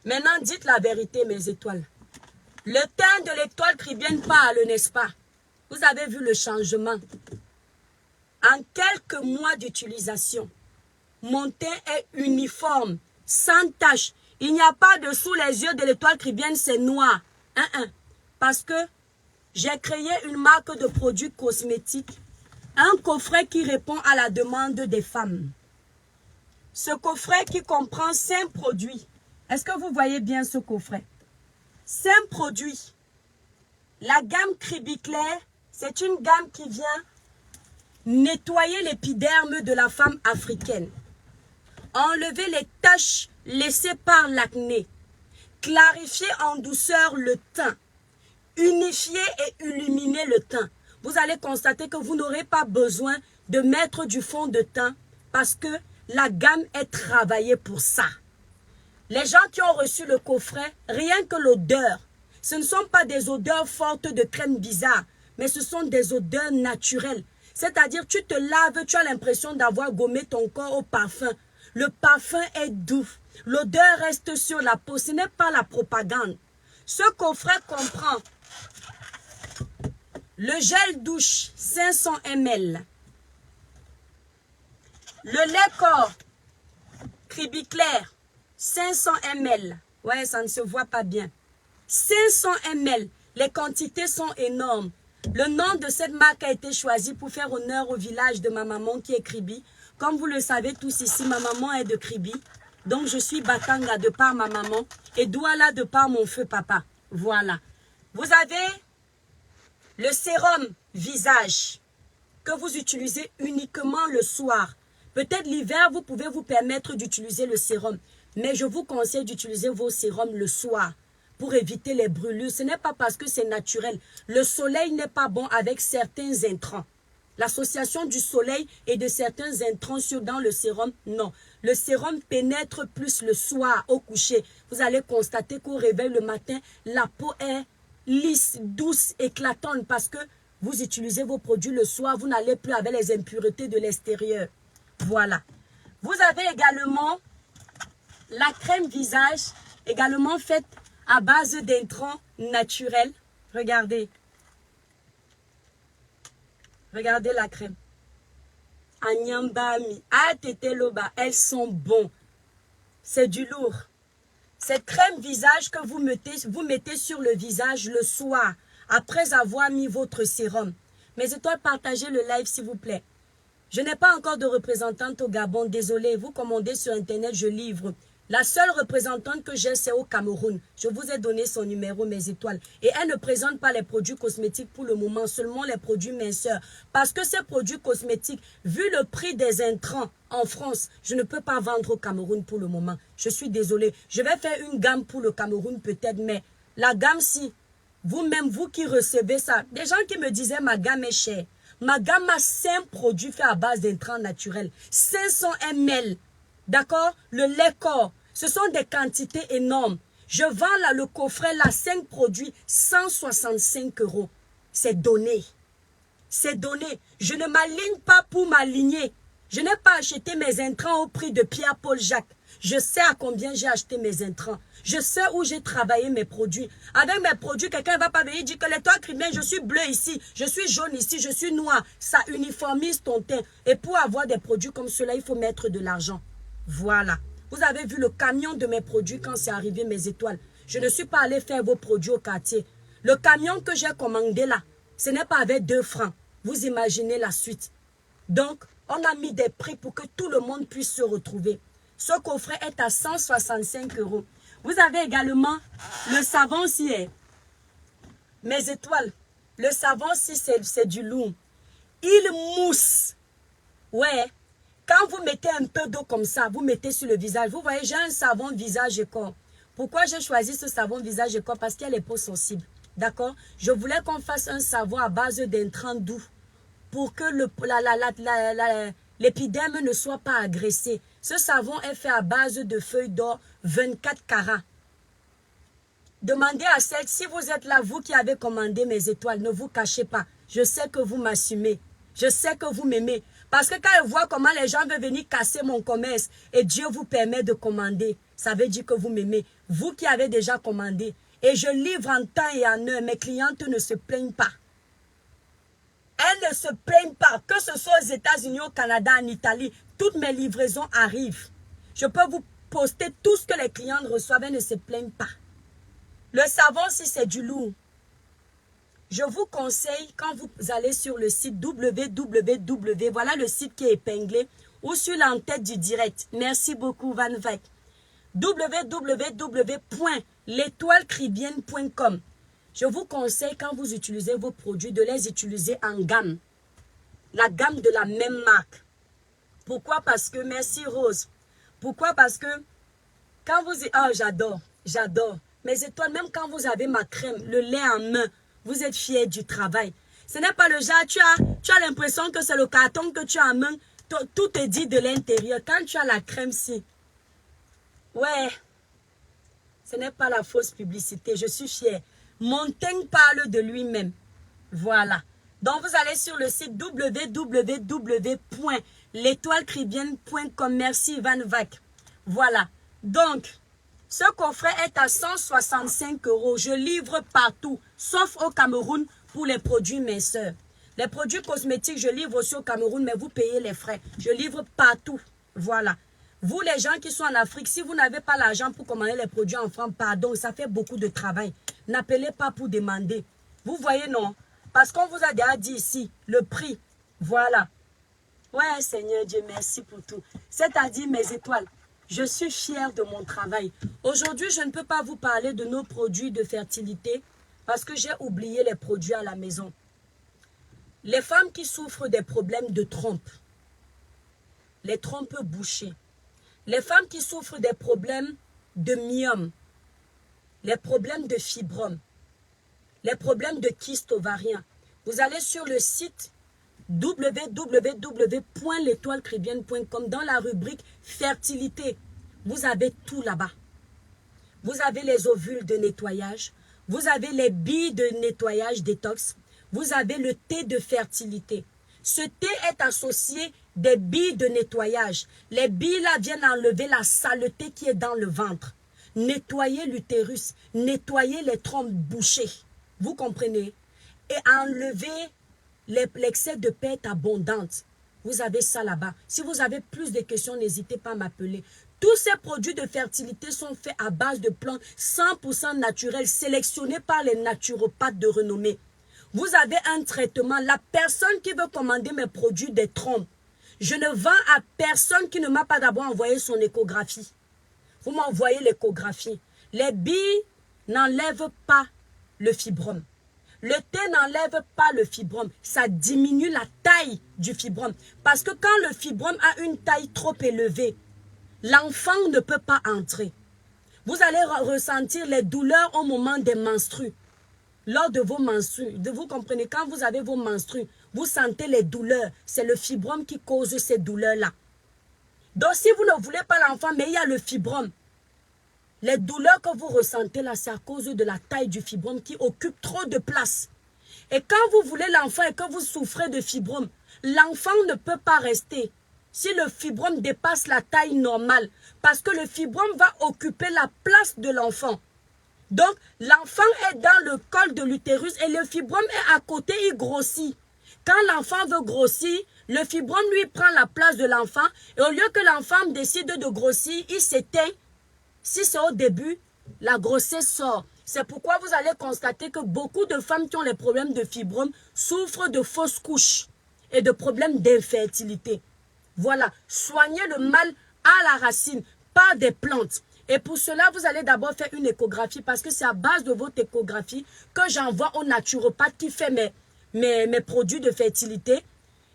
Speaker 1: Maintenant, dites la vérité, mes étoiles. Le teint de l'étoile cribienne pâle, n'est-ce pas? Vous avez vu le changement. En quelques mois d'utilisation, mon teint est uniforme, sans tache. Il n'y a pas de sous les yeux de l'étoile cribienne, c'est noir. Parce que j'ai créé une marque de produits cosmétiques, un coffret qui répond à la demande des femmes. Ce coffret qui comprend 5 produits. Est-ce que vous voyez bien ce coffret? 5 produits. La gamme Cribiclair, c'est une gamme qui vient nettoyer l'épiderme de la femme africaine, enlever les taches laissées par l'acné, clarifier en douceur le teint, unifier et illuminer le teint. Vous allez constater que vous n'aurez pas besoin de mettre du fond de teint parce que la gamme est travaillée pour ça. Les gens qui ont reçu le coffret, rien que l'odeur, ce ne sont pas des odeurs fortes de crème bizarre, mais ce sont des odeurs naturelles. C'est-à-dire, tu te laves, tu as l'impression d'avoir gommé ton corps au parfum. Le parfum est doux. L'odeur reste sur la peau. Ce n'est pas la propagande. Ce coffret comprend le gel douche 500 ml, le lait corps Cribiclair 500 ml. Ouais, ça ne se voit pas bien. 500 ml. Les quantités sont énormes. Le nom de cette marque a été choisi pour faire honneur au village de ma maman qui est Kribi. Comme vous le savez tous ici, ma maman est de Kribi. Donc je suis Batanga de par ma maman et Douala de par mon feu papa. Voilà. Vous avez le sérum visage que vous utilisez uniquement le soir. Peut-être l'hiver, vous pouvez vous permettre d'utiliser le sérum. Mais je vous conseille d'utiliser vos sérums le soir pour éviter les brûlures. Ce n'est pas parce que c'est naturel. Le soleil n'est pas bon avec certains intrants. L'association du soleil et de certains intrants dans le sérum, non. Le sérum pénètre plus le soir au coucher. Vous allez constater qu'au réveil le matin, la peau est lisse, douce, éclatante parce que vous utilisez vos produits le soir. Vous n'allez plus avec les impuretés de l'extérieur. Voilà. Vous avez également la crème visage, également faite à base d'intrants naturels. Regardez. Regardez la crème. Anyambami, Ateteloba, elles sont bons. C'est du lourd. Cette crème visage que vous mettez sur le visage le soir, après avoir mis votre sérum. Mes étoiles, partagez le live s'il vous plaît. Je n'ai pas encore de représentante au Gabon, désolé. Vous commandez sur Internet, je livre. La seule représentante que j'ai, c'est au Cameroun. Je vous ai donné son numéro, mes étoiles. Et elle ne présente pas les produits cosmétiques pour le moment, seulement les produits minceurs. Parce que ces produits cosmétiques, vu le prix des intrants en France, je ne peux pas vendre au Cameroun pour le moment. Je suis désolée. Je vais faire une gamme pour le Cameroun peut-être, mais la gamme, si vous-même, vous qui recevez ça, des gens qui me disaient ma gamme est chère. Ma gamme a 5 produits faits à base d'intrants naturels. 500 ml. D'accord? Le lait corps. Ce sont des quantités énormes. Je vends là le coffret, là, 5 produits, 165 €. C'est donné. C'est donné. Je ne m'aligne pas pour m'aligner. Je n'ai pas acheté mes intrants au prix de Pierre-Paul Jacques. Je sais à combien j'ai acheté mes intrants. Je sais où j'ai travaillé mes produits. Avec mes produits, quelqu'un ne va pas venir dire que l'étoile criminelle, je suis bleu ici, je suis jaune ici, je suis noir. Ça uniformise ton teint. Et pour avoir des produits comme cela, il faut mettre de l'argent. Voilà. Vous avez vu le camion de mes produits quand c'est arrivé mes étoiles. Je ne suis pas allé faire vos produits au quartier. Le camion que j'ai commandé là, ce n'est pas avec 2 francs. Vous imaginez la suite. Donc, on a mis des prix pour que tout le monde puisse se retrouver. Ce coffret est à 165 €. Vous avez également le savon si mes étoiles. Le savon si c'est du lourd. Il mousse. Ouais. Quand vous mettez un peu d'eau comme ça, vous mettez sur le visage. Vous voyez, j'ai un savon visage et corps. Pourquoi j'ai choisi ce savon visage et corps? Parce qu'il y a les peaux sensibles. D'accord? Je voulais qu'on fasse un savon à base d'intrants doux pour que l'épiderme ne soit pas agressé. Ce savon est fait à base de feuilles d'or 24 carats. Demandez à celle, si vous êtes là, vous qui avez commandé mes étoiles, ne vous cachez pas. Je sais que vous m'assumez. Je sais que vous m'aimez. Parce que quand je vois comment les gens veulent venir casser mon commerce et Dieu vous permet de commander, ça veut dire que vous m'aimez. Vous qui avez déjà commandé. Et je livre en temps et en heure. Mes clientes ne se plaignent pas. Elles ne se plaignent pas. Que ce soit aux États-Unis, au Canada, en Italie, toutes mes livraisons arrivent. Je peux vous poster tout ce que les clientes reçoivent. Elles ne se plaignent pas. Le savon, si c'est du lourd, je vous conseille, quand vous allez sur le site www, voilà le site qui est épinglé, ou sur l'entête du direct. Merci beaucoup, Van Veck. www.l'étoilecribienne.com. Je vous conseille, quand vous utilisez vos produits, de les utiliser en gamme. La gamme de la même marque. Pourquoi? Parce que, merci Rose. Pourquoi? Parce que, quand vous... Oh, j'adore, j'adore. Mes étoiles, même quand vous avez ma crème, le lait en main, vous êtes fiers du travail. Ce n'est pas le genre, tu as l'impression que c'est le carton que tu as en main, tout te dit de l'intérieur. Quand tu as la crème-ci, ouais, ce n'est pas la fausse publicité, je suis fière. Mon teint parle de lui-même. Voilà. Donc, vous allez sur le site www.l'étoilecribienne.com. Merci, Van Vac. Voilà. Donc, ce coffret est à 165 €. Je livre partout, sauf au Cameroun pour les produits minceurs. Les produits cosmétiques, je livre aussi au Cameroun, mais vous payez les frais. Je livre partout. Voilà. Vous, les gens qui sont en Afrique, si vous n'avez pas l'argent pour commander les produits en France, pardon, ça fait beaucoup de travail. N'appelez pas pour demander. Vous voyez, non? Parce qu'on vous a déjà dit ici, le prix. Voilà. Ouais, Seigneur Dieu, merci pour tout. C'est-à-dire mes étoiles. Je suis fière de mon travail. Aujourd'hui, je ne peux pas vous parler de nos produits de fertilité parce que j'ai oublié les produits à la maison. Les femmes qui souffrent des problèmes de trompe, les trompes bouchées, les femmes qui souffrent des problèmes de myome, les problèmes de fibrome, les problèmes de kyste ovarien, vous allez sur le site www.l'étoilecribienne.com dans la rubrique fertilité. Vous avez tout là-bas. Vous avez les ovules de nettoyage, vous avez les billes de nettoyage détox, vous avez le thé de fertilité. Ce thé est associé des billes de nettoyage. Les billes là viennent enlever la saleté qui est dans le ventre. Nettoyer l'utérus, nettoyer les trompes bouchées. Vous comprenez? Et enlever l'excès de perte abondante. Vous avez ça là-bas. Si vous avez plus de questions, n'hésitez pas à m'appeler. Tous ces produits de fertilité sont faits à base de plantes 100% naturelles, sélectionnés par les naturopathes de renommée. Vous avez un traitement. La personne qui veut commander mes produits des trompes, je ne vends à personne qui ne m'a pas d'abord envoyé son échographie. Vous m'envoyez l'échographie. Les billes n'enlèvent pas le fibrome. Le thé n'enlève pas le fibrome. Ça diminue la taille du fibrome. Parce que quand le fibrome a une taille trop élevée, l'enfant ne peut pas entrer. Vous allez ressentir les douleurs au moment des menstrues. Lors de vos menstrues, vous comprenez, quand vous avez vos menstrues, vous sentez les douleurs. C'est le fibrome qui cause ces douleurs-là. Donc, si vous ne voulez pas l'enfant, mais il y a le fibrome. Les douleurs que vous ressentez là, c'est à cause de la taille du fibrome qui occupe trop de place. Et quand vous voulez l'enfant et que vous souffrez de fibrome, l'enfant ne peut pas rester si le fibrome dépasse la taille normale. Parce que le fibrome va occuper la place de l'enfant. Donc, l'enfant est dans le col de l'utérus et le fibrome est à côté, il grossit. Quand l'enfant veut grossir, le fibrome lui prend la place de l'enfant et au lieu que l'enfant décide de grossir, il s'éteint. Si c'est au début, la grossesse sort. C'est pourquoi vous allez constater que beaucoup de femmes qui ont les problèmes de fibrome souffrent de fausses couches et de problèmes d'infertilité. Voilà, soignez le mal à la racine, pas des plantes. Et pour cela, vous allez d'abord faire une échographie parce que c'est à base de votre échographie que j'envoie au naturopathe qui fait mes produits de fertilité.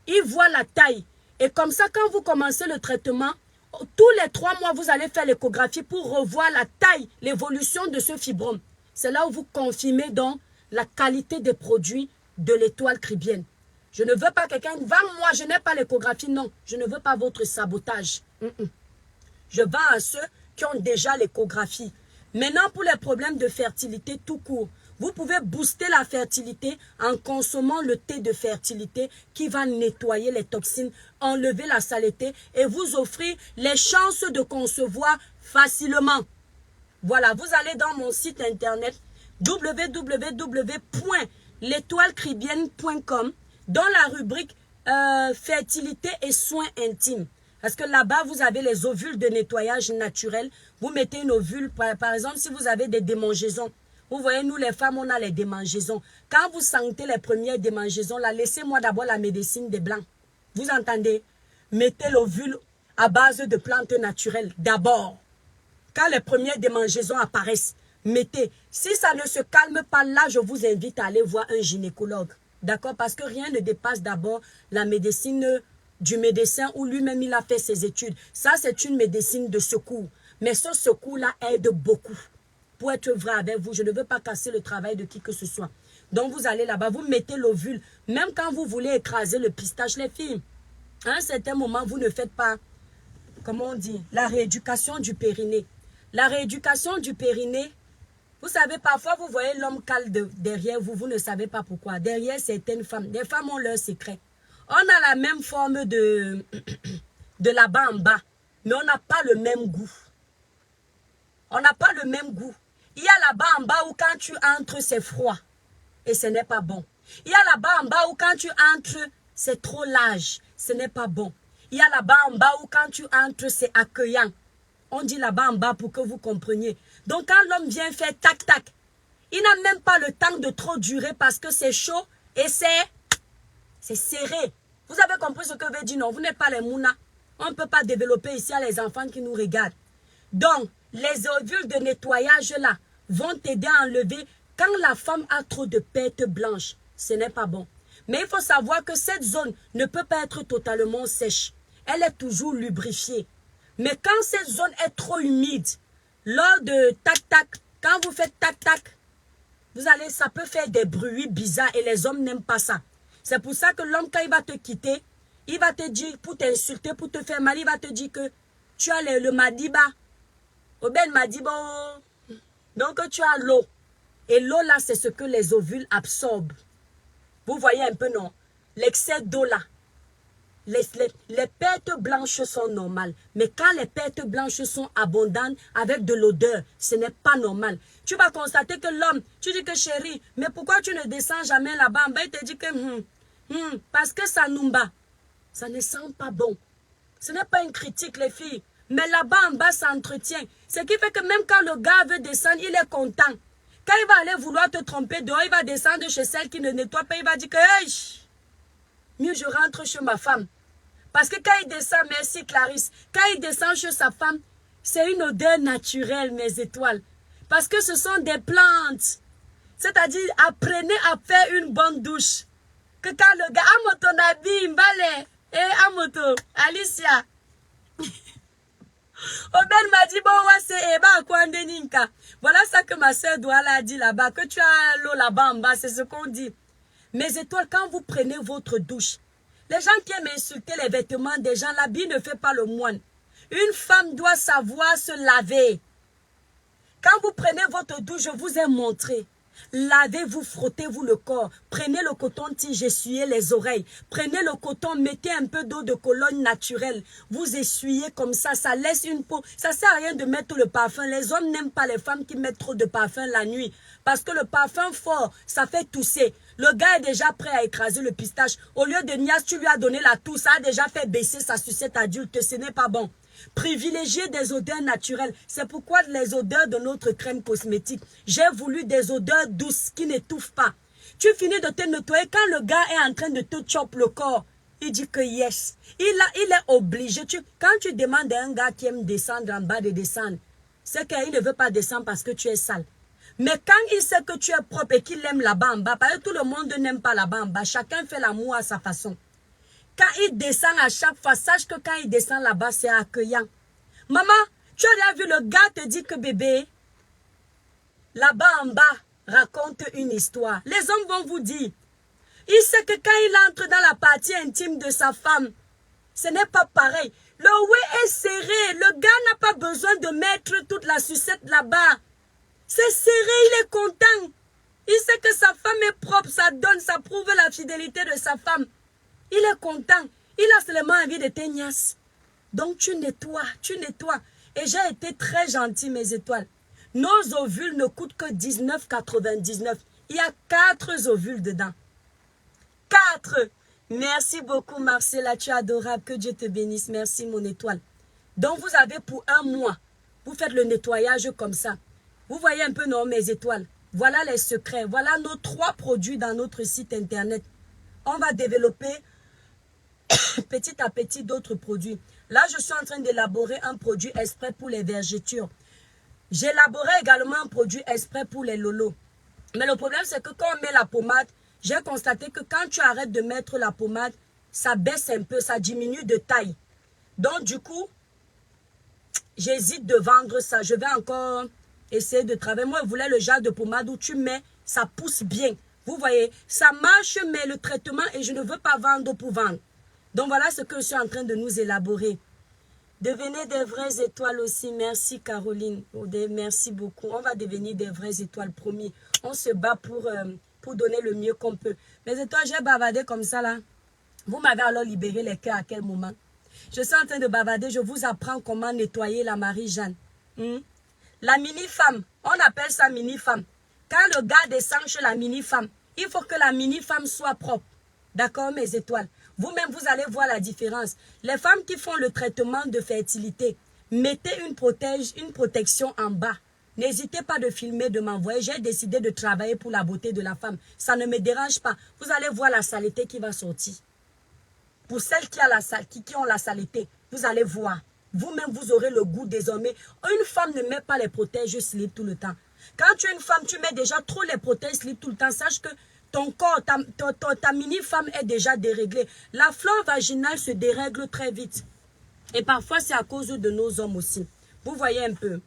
Speaker 1: Il voit la taille. Et comme ça, quand vous commencez le traitement, tous les 3 mois, vous allez faire l'échographie pour revoir la taille, l'évolution de ce fibrome. C'est là où vous confirmez donc la qualité des produits de l'étoile cribienne. Je ne veux pas quelqu'un qui va, moi, je n'ai pas l'échographie. Non, je ne veux pas votre sabotage. Je vends à ceux qui ont déjà l'échographie. Maintenant, pour les problèmes de fertilité tout court, vous pouvez booster la fertilité en consommant le thé de fertilité qui va nettoyer les toxines, enlever la saleté et vous offrir les chances de concevoir facilement. Voilà, vous allez dans mon site internet www.l'étoilecribienne.com dans la rubrique fertilité et soins intimes. Parce que là-bas, vous avez les ovules de nettoyage naturel. Vous mettez une ovule, par exemple, si vous avez des démangeaisons. Vous voyez, nous les femmes, on a les démangeaisons. Quand vous sentez les premières démangeaisons, là, laissez-moi d'abord la médecine des blancs. Vous entendez? Mettez l'ovule à base de plantes naturelles d'abord. Quand les premières démangeaisons apparaissent, mettez. Si ça ne se calme pas, là, je vous invite à aller voir un gynécologue. D'accord? Parce que rien ne dépasse d'abord la médecine du médecin où lui-même il a fait ses études. Ça, c'est une médecine de secours. Mais ce secours-là aide beaucoup. Pour être vrai avec vous, je ne veux pas casser le travail de qui que ce soit. Donc, vous allez là-bas, vous mettez l'ovule. Même quand vous voulez écraser le pistache, les filles, à un certain moment, vous ne faites pas, comment on dit, la rééducation du périnée. La rééducation du périnée, vous savez, parfois, vous voyez l'homme cale derrière vous, vous ne savez pas pourquoi. Derrière certaines femmes, des femmes ont leur secret. On a la même forme de là-bas en bas, mais on n'a pas le même goût. On n'a pas le même goût. Il y a là-bas en bas où quand tu entres, c'est froid et ce n'est pas bon. Il y a là-bas en bas où quand tu entres, c'est trop large, ce n'est pas bon. Il y a là-bas en bas où quand tu entres, c'est accueillant. On dit là-bas en bas pour que vous compreniez. Donc quand l'homme vient faire tac-tac, il n'a même pas le temps de trop durer parce que c'est chaud et c'est serré. Vous avez compris ce que veut dire non? Vous n'êtes pas les mounas. On ne peut pas développer ici à les enfants qui nous regardent. Donc, les ovules de nettoyage là vont t'aider à enlever quand la femme a trop de pertes blanches. Ce n'est pas bon. Mais il faut savoir que cette zone ne peut pas être totalement sèche. Elle est toujours lubrifiée. Mais quand cette zone est trop humide, lors de tac-tac, quand vous faites tac-tac, vous allez, ça peut faire des bruits bizarres et les hommes n'aiment pas ça. C'est pour ça que l'homme, quand il va te quitter, il va te dire, pour t'insulter, pour te faire mal, il va te dire que tu as le madiba. Oben madiba. Donc tu as l'eau. Et l'eau là, c'est ce que les ovules absorbent. Vous voyez un peu, non? L'excès d'eau là. Les pertes blanches sont normales. Mais quand les pertes blanches sont abondantes avec de l'odeur, ce n'est pas normal. Tu vas constater que l'homme, tu dis que chérie, mais pourquoi tu ne descends jamais là-bas? Il te dit que parce que ça nous bat. Ça ne sent pas bon. Ce n'est pas une critique, les filles. Mais là-bas en bas, ça entretient. Ce qui fait que même quand le gars veut descendre, il est content. Quand il va aller vouloir te tromper dehors, il va descendre chez celle qui ne nettoie pas. Il va dire que hey, mieux je rentre chez ma femme. Parce que quand il descend, merci Clarisse, quand il descend chez sa femme, c'est une odeur naturelle, mes étoiles. Parce que ce sont des plantes. C'est-à-dire, apprenez à faire une bonne douche. Que quand le gars, Amoto Nabi, Mbale, Amoto, Alicia. Oben m'a dit, bon, c'est Eba Kwandeninka. Voilà ça que ma soeur Douala a dit là-bas, que tu as l'eau là-bas en bas, c'est ce qu'on dit. Mes étoiles, quand vous prenez votre douche, les gens qui aiment insulter les vêtements des gens, l'habit ne fait pas le moine. Une femme doit savoir se laver. Quand vous prenez votre douche, je vous ai montré. Lavez-vous, frottez-vous le corps. Prenez le coton-tige, essuyez les oreilles. Prenez le coton, mettez un peu d'eau de Cologne naturelle. Vous essuyez comme ça laisse une peau. Ça ne sert à rien de mettre le parfum. Les hommes n'aiment pas les femmes qui mettent trop de parfum la nuit. Parce que le parfum fort, ça fait tousser. Le gars est déjà prêt à écraser le pistache. Au lieu de niasse, tu lui as donné la toux. Ça a déjà fait baisser sa sucette adulte. Ce n'est pas bon. Privilégier des odeurs naturelles. C'est pourquoi les odeurs de notre crème cosmétique. J'ai voulu des odeurs douces qui n'étouffent pas. Tu finis de te nettoyer quand le gars est en train de te choper le corps. Il dit que yes. Il est obligé. Quand tu demandes à un gars qui aime descendre en bas de descendre, c'est qu'il ne veut pas descendre parce que tu es sale. Mais quand il sait que tu es propre et qu'il aime là-bas en bas, parce que tout le monde n'aime pas là-bas en bas, chacun fait l'amour à sa façon. Quand il descend à chaque fois, sache que quand il descend là-bas, c'est accueillant. Maman, tu as vu le gars te dit que bébé, là-bas en bas, raconte une histoire. Les hommes vont vous dire, il sait que quand il entre dans la partie intime de sa femme, ce n'est pas pareil. Le oué est serré, le gars n'a pas besoin de mettre toute la sucette là-bas. C'est serré, il est content. Il sait que sa femme est propre, ça donne, ça prouve la fidélité de sa femme. Il est content. Il a seulement envie de t'aignasser. Donc tu nettoies, tu nettoies. Et j'ai été très gentil, mes étoiles. Nos ovules ne coûtent que 19,99. Il y a 4 ovules dedans. 4. Merci beaucoup, Marcella. Tu es adorable. Que Dieu te bénisse. Merci, mon étoile. Donc vous avez pour 1 mois. Vous faites le nettoyage comme ça. Vous voyez un peu, non, mes étoiles. Voilà les secrets. Voilà nos 3 produits dans notre site internet. On va développer petit à petit d'autres produits. Là, je suis en train d'élaborer un produit exprès pour les vergetures. J'ai élaboré également un produit exprès pour les lolos. Mais le problème, c'est que quand on met la pommade, j'ai constaté que quand tu arrêtes de mettre la pommade, ça baisse un peu, ça diminue de taille. Donc, du coup, j'hésite de vendre ça. Je vais encore essayer de travailler. Moi, je voulais le genre de pommade où tu mets, ça pousse bien. Vous voyez, ça marche, mais le traitement, et je ne veux pas vendre pour vendre. Donc voilà ce que je suis en train de nous élaborer. Devenez des vraies étoiles aussi. Merci Caroline. Merci beaucoup. On va devenir des vraies étoiles, promis. On se bat pour donner le mieux qu'on peut. Mais étoiles, j'ai bavardé comme ça là. Vous m'avez alors libéré les cœurs à quel moment? Je suis en train de bavarder. Je vous apprends comment nettoyer la Marie-Jeanne. La mini-femme. On appelle ça mini-femme. Quand le gars descend chez la mini-femme, il faut que la mini-femme soit propre. D'accord, mes étoiles? Vous-même, vous allez voir la différence. Les femmes qui font le traitement de fertilité, mettez une protection en bas. N'hésitez pas de filmer, de m'envoyer. J'ai décidé de travailler pour la beauté de la femme. Ça ne me dérange pas. Vous allez voir la saleté qui va sortir. Pour celles qui ont la saleté, vous allez voir. Vous-même, vous aurez le goût désormais. Une femme ne met pas les protèges slip tout le temps. Quand tu es une femme, tu mets déjà trop les protèges slip tout le temps. Sache que ton corps, ta mini-femme est déjà déréglée. La flore vaginale se dérègle très vite. Et parfois, c'est à cause de nos hommes aussi. Vous voyez un peu.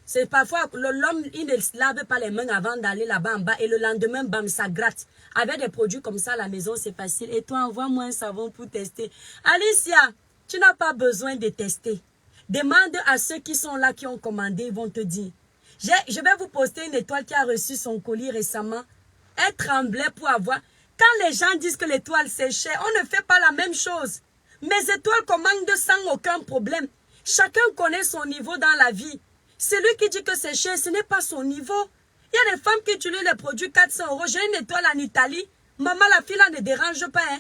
Speaker 1: C'est parfois, l'homme, il ne se lave pas les mains avant d'aller là-bas en bas. Et le lendemain, bam, ça gratte. Avec des produits comme ça à la maison, c'est facile. Et toi, envoie-moi un savon pour tester. Alicia, tu n'as pas besoin de tester. Demande à ceux qui sont là, qui ont commandé, ils vont te dire. Je vais vous poster une étoile qui a reçu son colis récemment. Elle tremblait pour avoir. Quand les gens disent que l'étoile c'est cher, on ne fait pas la même chose. Mes étoiles commandent sans aucun problème. Chacun connaît son niveau dans la vie. Celui qui dit que c'est cher, ce n'est pas son niveau. Il y a des femmes qui utilisent les produits 400 €. J'ai une étoile en Italie. Maman, la fille là ne dérange pas. Hein?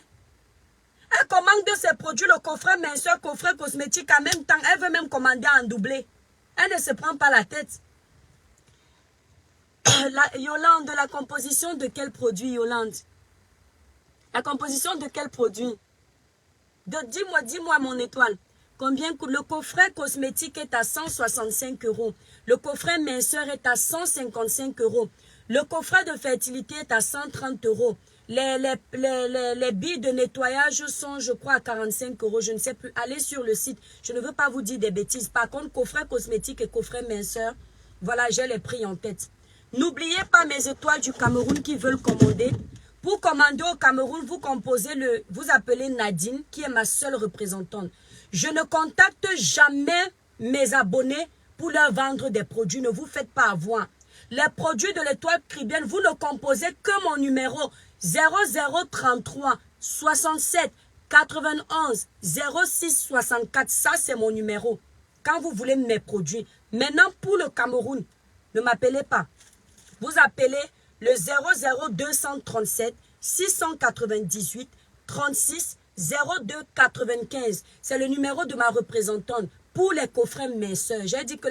Speaker 1: Elle commande de ses produits, le coffret minceur, coffret cosmétique en même temps. Elle veut même commander en doublé. Elle ne se prend pas la tête. Yolande, la composition de quel produit, Yolande? La composition de quel produit? Dis-moi mon étoile. Combien coûte le coffret cosmétique est à 165 €. Le coffret minceur est à 155 €. Le coffret de fertilité est à 130 €. Les billes de nettoyage sont, je crois, à 45 €. Je ne sais plus. Allez sur le site. Je ne veux pas vous dire des bêtises. Par contre, coffret cosmétique et coffret minceur, voilà, j'ai les prix en tête. N'oubliez pas mes étoiles du Cameroun qui veulent commander. Pour commander au Cameroun, vous appelez Nadine, qui est ma seule représentante. Je ne contacte jamais mes abonnés pour leur vendre des produits. Ne vous faites pas avoir. Les produits de l'étoile caribéenne, vous ne composez que mon numéro 0033 67 91 06 64. Ça, c'est mon numéro. Quand vous voulez mes produits. Maintenant, pour le Cameroun, ne m'appelez pas. Vous appelez le 00237 698 36 02 95. C'est le numéro de ma représentante pour les coffrets minceurs. J'ai dit que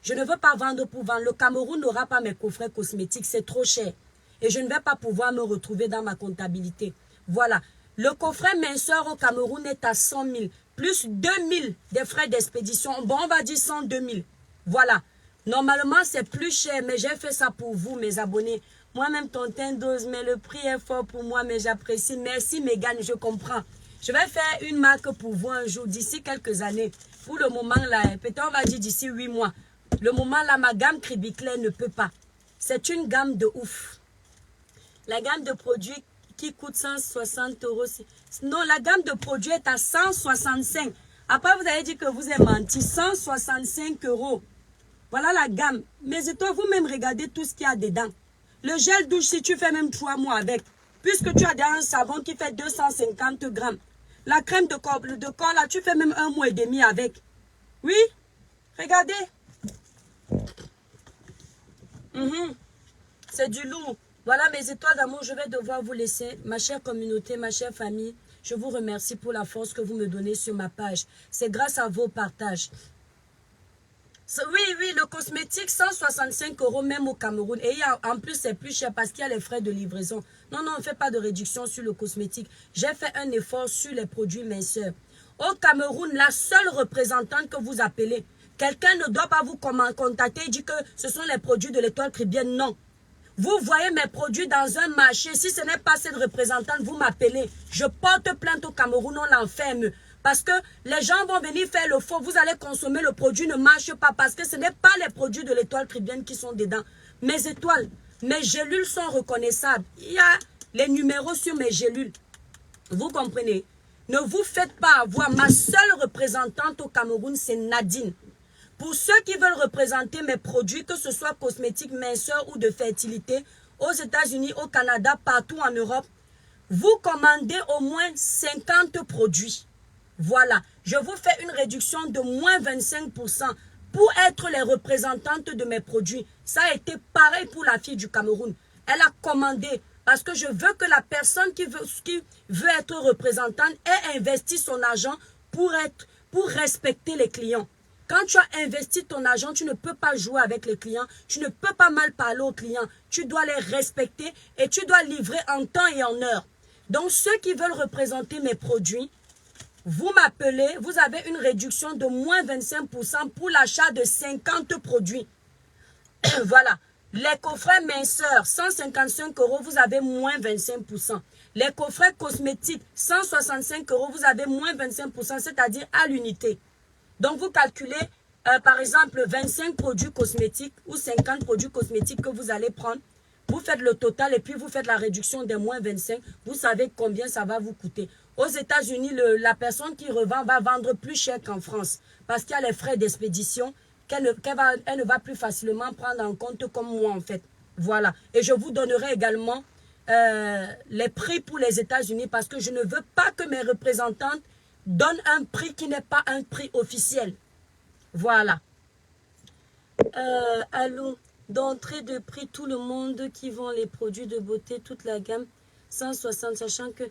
Speaker 1: je ne veux pas vendre pour vendre. Le Cameroun n'aura pas mes coffrets cosmétiques. C'est trop cher. Et je ne vais pas pouvoir me retrouver dans ma comptabilité. Voilà. Le coffret minceur au Cameroun est à 100 000. Plus 2 000 des frais d'expédition. Bon, on va dire 102 000. Voilà. Normalement, c'est plus cher, mais j'ai fait ça pour vous, mes abonnés. Moi-même, tontin dose, mais le prix est fort pour moi, mais j'apprécie. Merci, Mégane, je comprends. Je vais faire une marque pour vous un jour, d'ici quelques années. Pour le moment, là, peut-être on va dire d'ici 8 mois. Le moment, là, ma gamme Cribiclair ne peut pas. C'est une gamme de ouf. La gamme de produits qui coûte 160 euros. Non, la gamme de produits est à 165. Après, vous avez dit que vous avez menti. 165 euros. Voilà la gamme. Mais toi, vous-même, regardez tout ce qu'il y a dedans. Le gel douche, si tu fais même 3 mois avec, puisque tu as un savon qui fait 250 grammes. La crème de corps, là, tu fais même 1 mois et demi avec. Oui, regardez. C'est du lourd. Voilà mes étoiles d'amour, je vais devoir vous laisser. Ma chère communauté, ma chère famille, je vous remercie pour la force que vous me donnez sur ma page. C'est grâce à vos partages. Oui, le cosmétique, 165 euros même au Cameroun. Et en plus, c'est plus cher parce qu'il y a les frais de livraison. Non, on ne fait pas de réduction sur le cosmétique. J'ai fait un effort sur les produits minceurs. Au Cameroun, la seule représentante que vous appelez, quelqu'un ne doit pas vous contacter et dire que ce sont les produits de l'étoile caribéenne. Non. Vous voyez mes produits dans un marché. Si ce n'est pas cette représentante, vous m'appelez. Je porte plainte au Cameroun, on l'enferme. Parce que les gens vont venir faire le faux. Vous allez consommer le produit, ne marche pas. Parce que ce n'est pas les produits de l'étoile caribéenne qui sont dedans. Mes étoiles, mes gélules sont reconnaissables. Il y a les numéros sur mes gélules. Vous comprenez? Ne vous faites pas avoir. Ma seule représentante au Cameroun, c'est Nadine. Pour ceux qui veulent représenter mes produits, que ce soit cosmétiques, minceurs ou de fertilité, aux États-Unis, au Canada, partout en Europe, vous commandez au moins 50 produits. Voilà, je vous fais une réduction de moins 25% pour être les représentantes de mes produits. Ça a été pareil pour la fille du Cameroun. Elle a commandé parce que je veux que la personne qui veut être représentante ait investi son argent pour respecter les clients. Quand tu as investi ton argent, tu ne peux pas jouer avec les clients. Tu ne peux pas mal parler aux clients. Tu dois les respecter et tu dois livrer en temps et en heure. Donc, ceux qui veulent représenter mes produits, vous m'appelez, vous avez une réduction de moins 25% pour l'achat de 50 produits. Voilà. Les coffrets minceurs, 155 euros, vous avez moins 25%. Les coffrets cosmétiques, 165 euros, vous avez moins 25%, c'est-à-dire à l'unité. Donc, vous calculez, par exemple, 25 produits cosmétiques ou 50 produits cosmétiques que vous allez prendre. Vous faites le total et puis vous faites la réduction des moins 25. Vous savez combien ça va vous coûter. Aux États-Unis, la personne qui revend va vendre plus cher qu'en France parce qu'il y a les frais d'expédition qu'elle ne va plus facilement prendre en compte comme moi, en fait. Voilà. Et je vous donnerai également les prix pour les États-Unis parce que je ne veux pas que mes représentantes donnent un prix qui n'est pas un prix officiel. Voilà. Allô, d'entrée de prix, tout le monde qui vend les produits de beauté, toute la gamme, 160, sachant que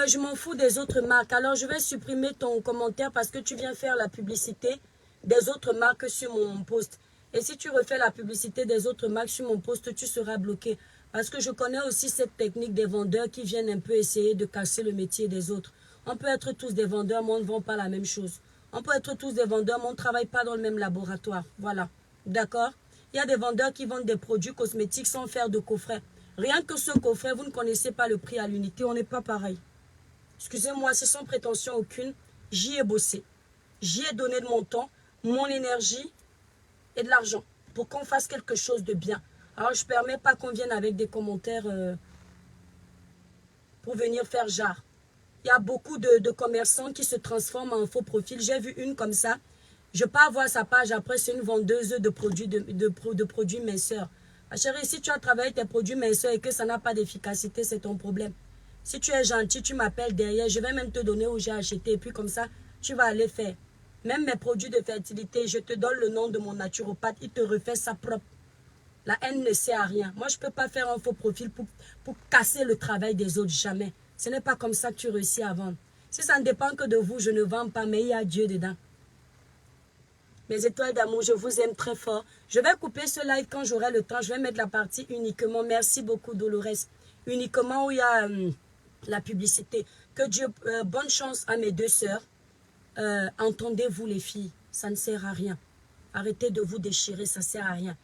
Speaker 1: je m'en fous des autres marques. Alors, je vais supprimer ton commentaire parce que tu viens faire la publicité des autres marques sur mon post. Et si tu refais la publicité des autres marques sur mon post, tu seras bloqué. Parce que je connais aussi cette technique des vendeurs qui viennent un peu essayer de casser le métier des autres. On peut être tous des vendeurs, mais on ne vend pas la même chose. On peut être tous des vendeurs, mais on ne travaille pas dans le même laboratoire. Voilà. D'accord? Il y a des vendeurs qui vendent des produits cosmétiques sans faire de coffret. Rien que ce coffret, vous ne connaissez pas le prix à l'unité. On n'est pas pareil. Excusez-moi, c'est sans prétention aucune. J'y ai bossé. J'y ai donné de mon temps, mon énergie et de l'argent pour qu'on fasse quelque chose de bien. Alors, je ne permets pas qu'on vienne avec des commentaires pour venir faire genre. Il y a beaucoup de commerçants qui se transforment en faux profil. J'ai vu une comme ça. Je pars voir sa page. Après, c'est une vendeuse de produits minceurs. Ma chérie, si tu as travaillé tes produits minceurs et que ça n'a pas d'efficacité, c'est ton problème. Si tu es gentil, tu m'appelles derrière. Je vais même te donner où j'ai acheté. Et puis comme ça, tu vas aller faire. Même mes produits de fertilité, je te donne le nom de mon naturopathe. Il te refait ça propre. La haine ne sert à rien. Moi, je ne peux pas faire un faux profil pour casser le travail des autres. Jamais. Ce n'est pas comme ça que tu réussis à vendre. Si ça ne dépend que de vous, je ne vends pas, mais il y a Dieu dedans. Mes étoiles d'amour, je vous aime très fort. Je vais couper ce live quand j'aurai le temps. Je vais mettre la partie uniquement. Merci beaucoup, Dolores. Uniquement où il y a la publicité. Que Dieu, bonne chance à mes deux sœurs. Entendez-vous les filles, ça ne sert à rien. Arrêtez de vous déchirer, ça ne sert à rien.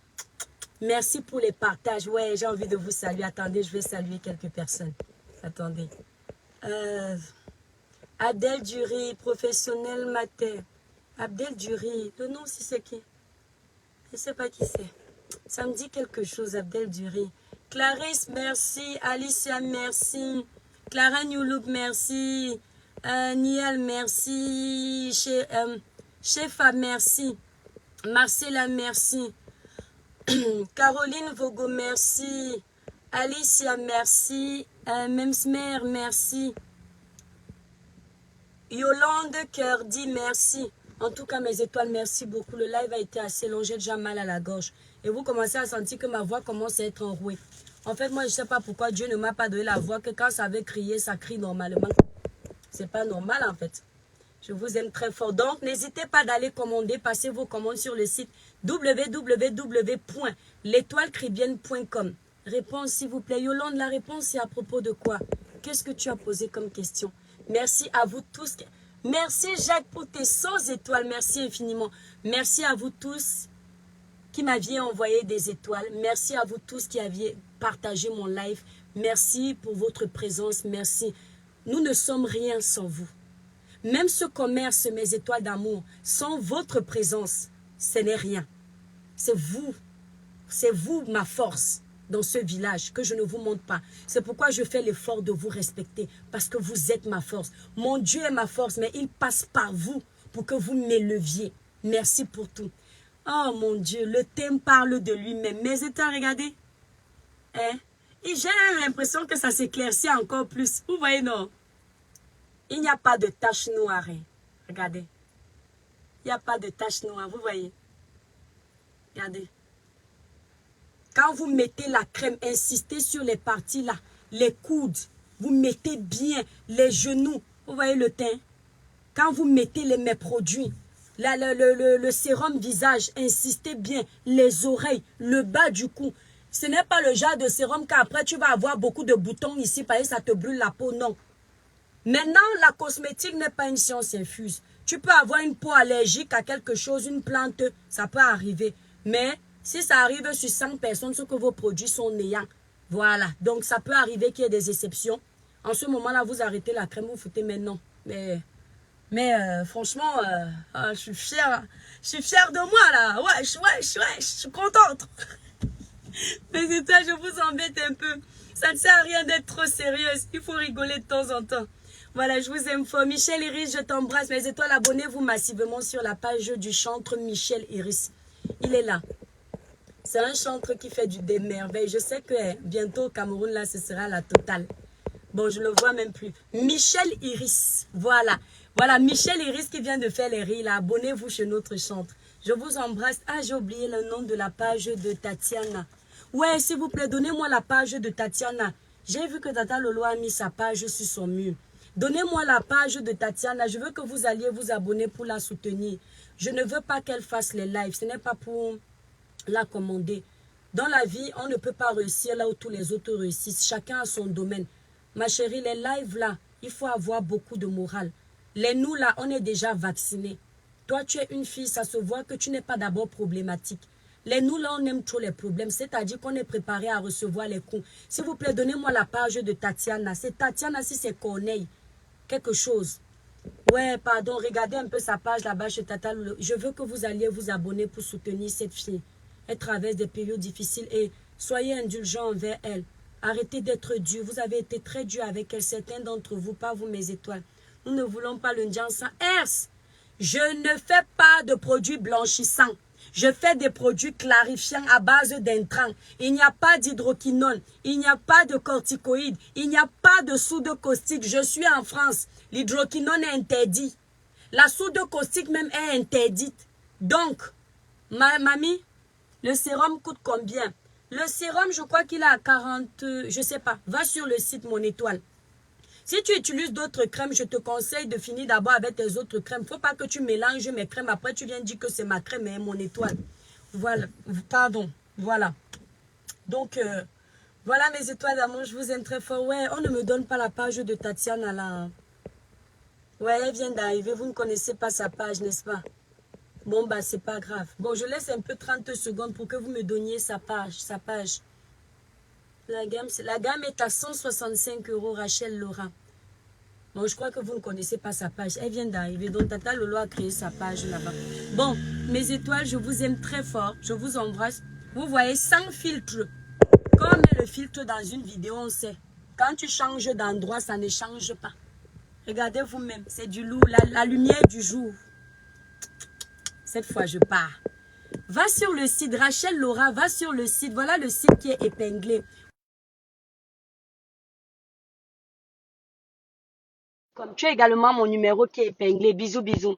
Speaker 1: Merci pour les partages. Ouais, j'ai envie de vous saluer. Attendez, je vais saluer quelques personnes. Attendez. Abdel Dury, professionnel matin. Abdel Dury, le nom si c'est qui? Je ne sais pas qui c'est. Ça me dit quelque chose, Abdel Dury. Clarisse, merci. Alicia, merci. Clara Newlook, merci. Niel, merci. Chefa, merci. Marcella, merci. Caroline Vogo, merci. Alicia, merci. Memsmer, merci. Yolande Cœur dit merci. En tout cas, mes étoiles, merci beaucoup. Le live a été assez long, j'ai déjà mal à la gorge. Et vous commencez à sentir que ma voix commence à être enrouée. En fait, moi, je ne sais pas pourquoi Dieu ne m'a pas donné la voix que quand ça avait crié, ça crie normalement. C'est pas normal, en fait. Je vous aime très fort. Donc, n'hésitez pas d'aller commander. Passez vos commandes sur le site www.l'étoilecribienne.com. Réponse, s'il vous plaît. Yolande, la réponse, c'est à propos de quoi? Qu'est-ce que tu as posé comme question? Merci à vous tous. Merci, Jacques, pour tes 100 étoiles. Merci infiniment. Merci à vous tous qui m'aviez envoyé des étoiles. Merci à vous tous qui aviez partagé mon live. Merci pour votre présence. Merci. Nous ne sommes rien sans vous. Même ce commerce, mes étoiles d'amour, sans votre présence, ce n'est rien. C'est vous ma force dans ce village que je ne vous montre pas. C'est pourquoi je fais l'effort de vous respecter, parce que vous êtes ma force. Mon Dieu est ma force, mais il passe par vous pour que vous m'éleviez. Merci pour tout. Oh mon Dieu, le thème parle de lui-même. Mes étoiles, regardez. Hein? Et j'ai l'impression que ça s'éclaircit encore plus. Vous voyez, non? Il n'y a pas de tache noire. Hein. Regardez. Il n'y a pas de tache noire. Vous voyez? Regardez. Quand vous mettez la crème, insistez sur les parties là. Les coudes. Vous mettez bien les genoux. Vous voyez le teint? Quand vous mettez mes produits, là, le sérum visage, insistez bien. Les oreilles, le bas du cou. Ce n'est pas le genre de sérum qu'après tu vas avoir beaucoup de boutons ici parce que ça te brûle la peau. Non. Maintenant, la cosmétique n'est pas une science infuse. Tu peux avoir une peau allergique à quelque chose, une plante, ça peut arriver. Mais si ça arrive sur 100 personnes, c'est que vos produits sont néants. Voilà. Donc, ça peut arriver qu'il y ait des exceptions. En ce moment-là, vous arrêtez la crème, vous foutez maintenant. Mais franchement, je suis fière. Je suis fière de moi, là. Ouais, je suis contente. Mais c'est ça, je vous embête un peu. Ça ne sert à rien d'être trop sérieuse. Il faut rigoler de temps en temps. Voilà, je vous aime fort. Michel Iris, je t'embrasse. Mes étoiles, abonnez-vous massivement sur la page du chantre Michel Iris. Il est là. C'est un chantre qui fait des merveilles. Je sais que bientôt au Cameroun, là, ce sera la totale. Bon, je ne le vois même plus. Michel Iris. Voilà. Voilà, Michel Iris qui vient de faire les rires, là. Abonnez-vous chez notre chantre. Je vous embrasse. Ah, j'ai oublié le nom de la page de Tatiana. Ouais, s'il vous plaît, donnez-moi la page de Tatiana. J'ai vu que Tata Lolo a mis sa page sur son mur. Donnez-moi la page de Tatiana. Je veux que vous alliez vous abonner pour la soutenir. Je ne veux pas qu'elle fasse les lives. Ce n'est pas pour la commander. Dans la vie, on ne peut pas réussir là où tous les autres réussissent. Chacun a son domaine. Ma chérie, les lives là, il faut avoir beaucoup de morale. Les nous là, on est déjà vaccinés. Toi, tu es une fille, ça se voit que tu n'es pas d'abord problématique. Les nous là, on aime trop les problèmes. C'est-à-dire qu'on est préparé à recevoir les coups. S'il vous plaît, donnez-moi la page de Tatiana. C'est Tatiana si c'est Corneille. Quelque chose. Ouais, pardon, regardez un peu sa page là-bas chez Tata Lolo. Je veux que vous alliez vous abonner pour soutenir cette fille. Elle traverse des périodes difficiles et soyez indulgents envers elle. Arrêtez d'être dur. Vous avez été très dur avec elle. Certains d'entre vous, pas vous mes étoiles. Nous ne voulons pas le Njansan. Ers, je ne fais pas de produits blanchissants. Je fais des produits clarifiants à base d'intrants. Il n'y a pas d'hydroquinone. Il n'y a pas de corticoïdes. Il n'y a pas de soude caustique. Je suis en France. L'hydroquinone est interdit. La soude caustique même est interdite. Donc, mamie, le sérum coûte combien? Le sérum, je crois qu'il est à 40, je sais pas. Va sur le site Mon Étoile. Si tu utilises d'autres crèmes, je te conseille de finir d'abord avec tes autres crèmes. Il ne faut pas que tu mélanges mes crèmes. Après, tu viens dire que c'est ma crème et Mon Étoile. Voilà. Pardon. Voilà. Donc, voilà mes étoiles d'amour. Je vous aime très fort. Ouais, on ne me donne pas la page de Tatiana là. Ouais, elle vient d'arriver. Vous ne connaissez pas sa page, n'est-ce pas? Bon, bah, c'est pas grave. Bon, je laisse un peu 30 secondes pour que vous me donniez sa page. La gamme est à 165 €, Rachel Laura. Bon, je crois que vous ne connaissez pas sa page. Elle vient d'arriver. Donc, Tata Lolo a créé sa page là-bas. Bon, mes étoiles, je vous aime très fort. Je vous embrasse. Vous voyez, sans filtre. Quand on met le filtre dans une vidéo, on sait. Quand tu changes d'endroit, ça ne change pas. Regardez vous-même. C'est du loup. La lumière du jour. Cette fois, je pars. Va sur le site. Rachel Laura, va sur le site. Voilà le site qui est épinglé. Comme tu as également mon numéro qui est épinglé. Bisous, bisous.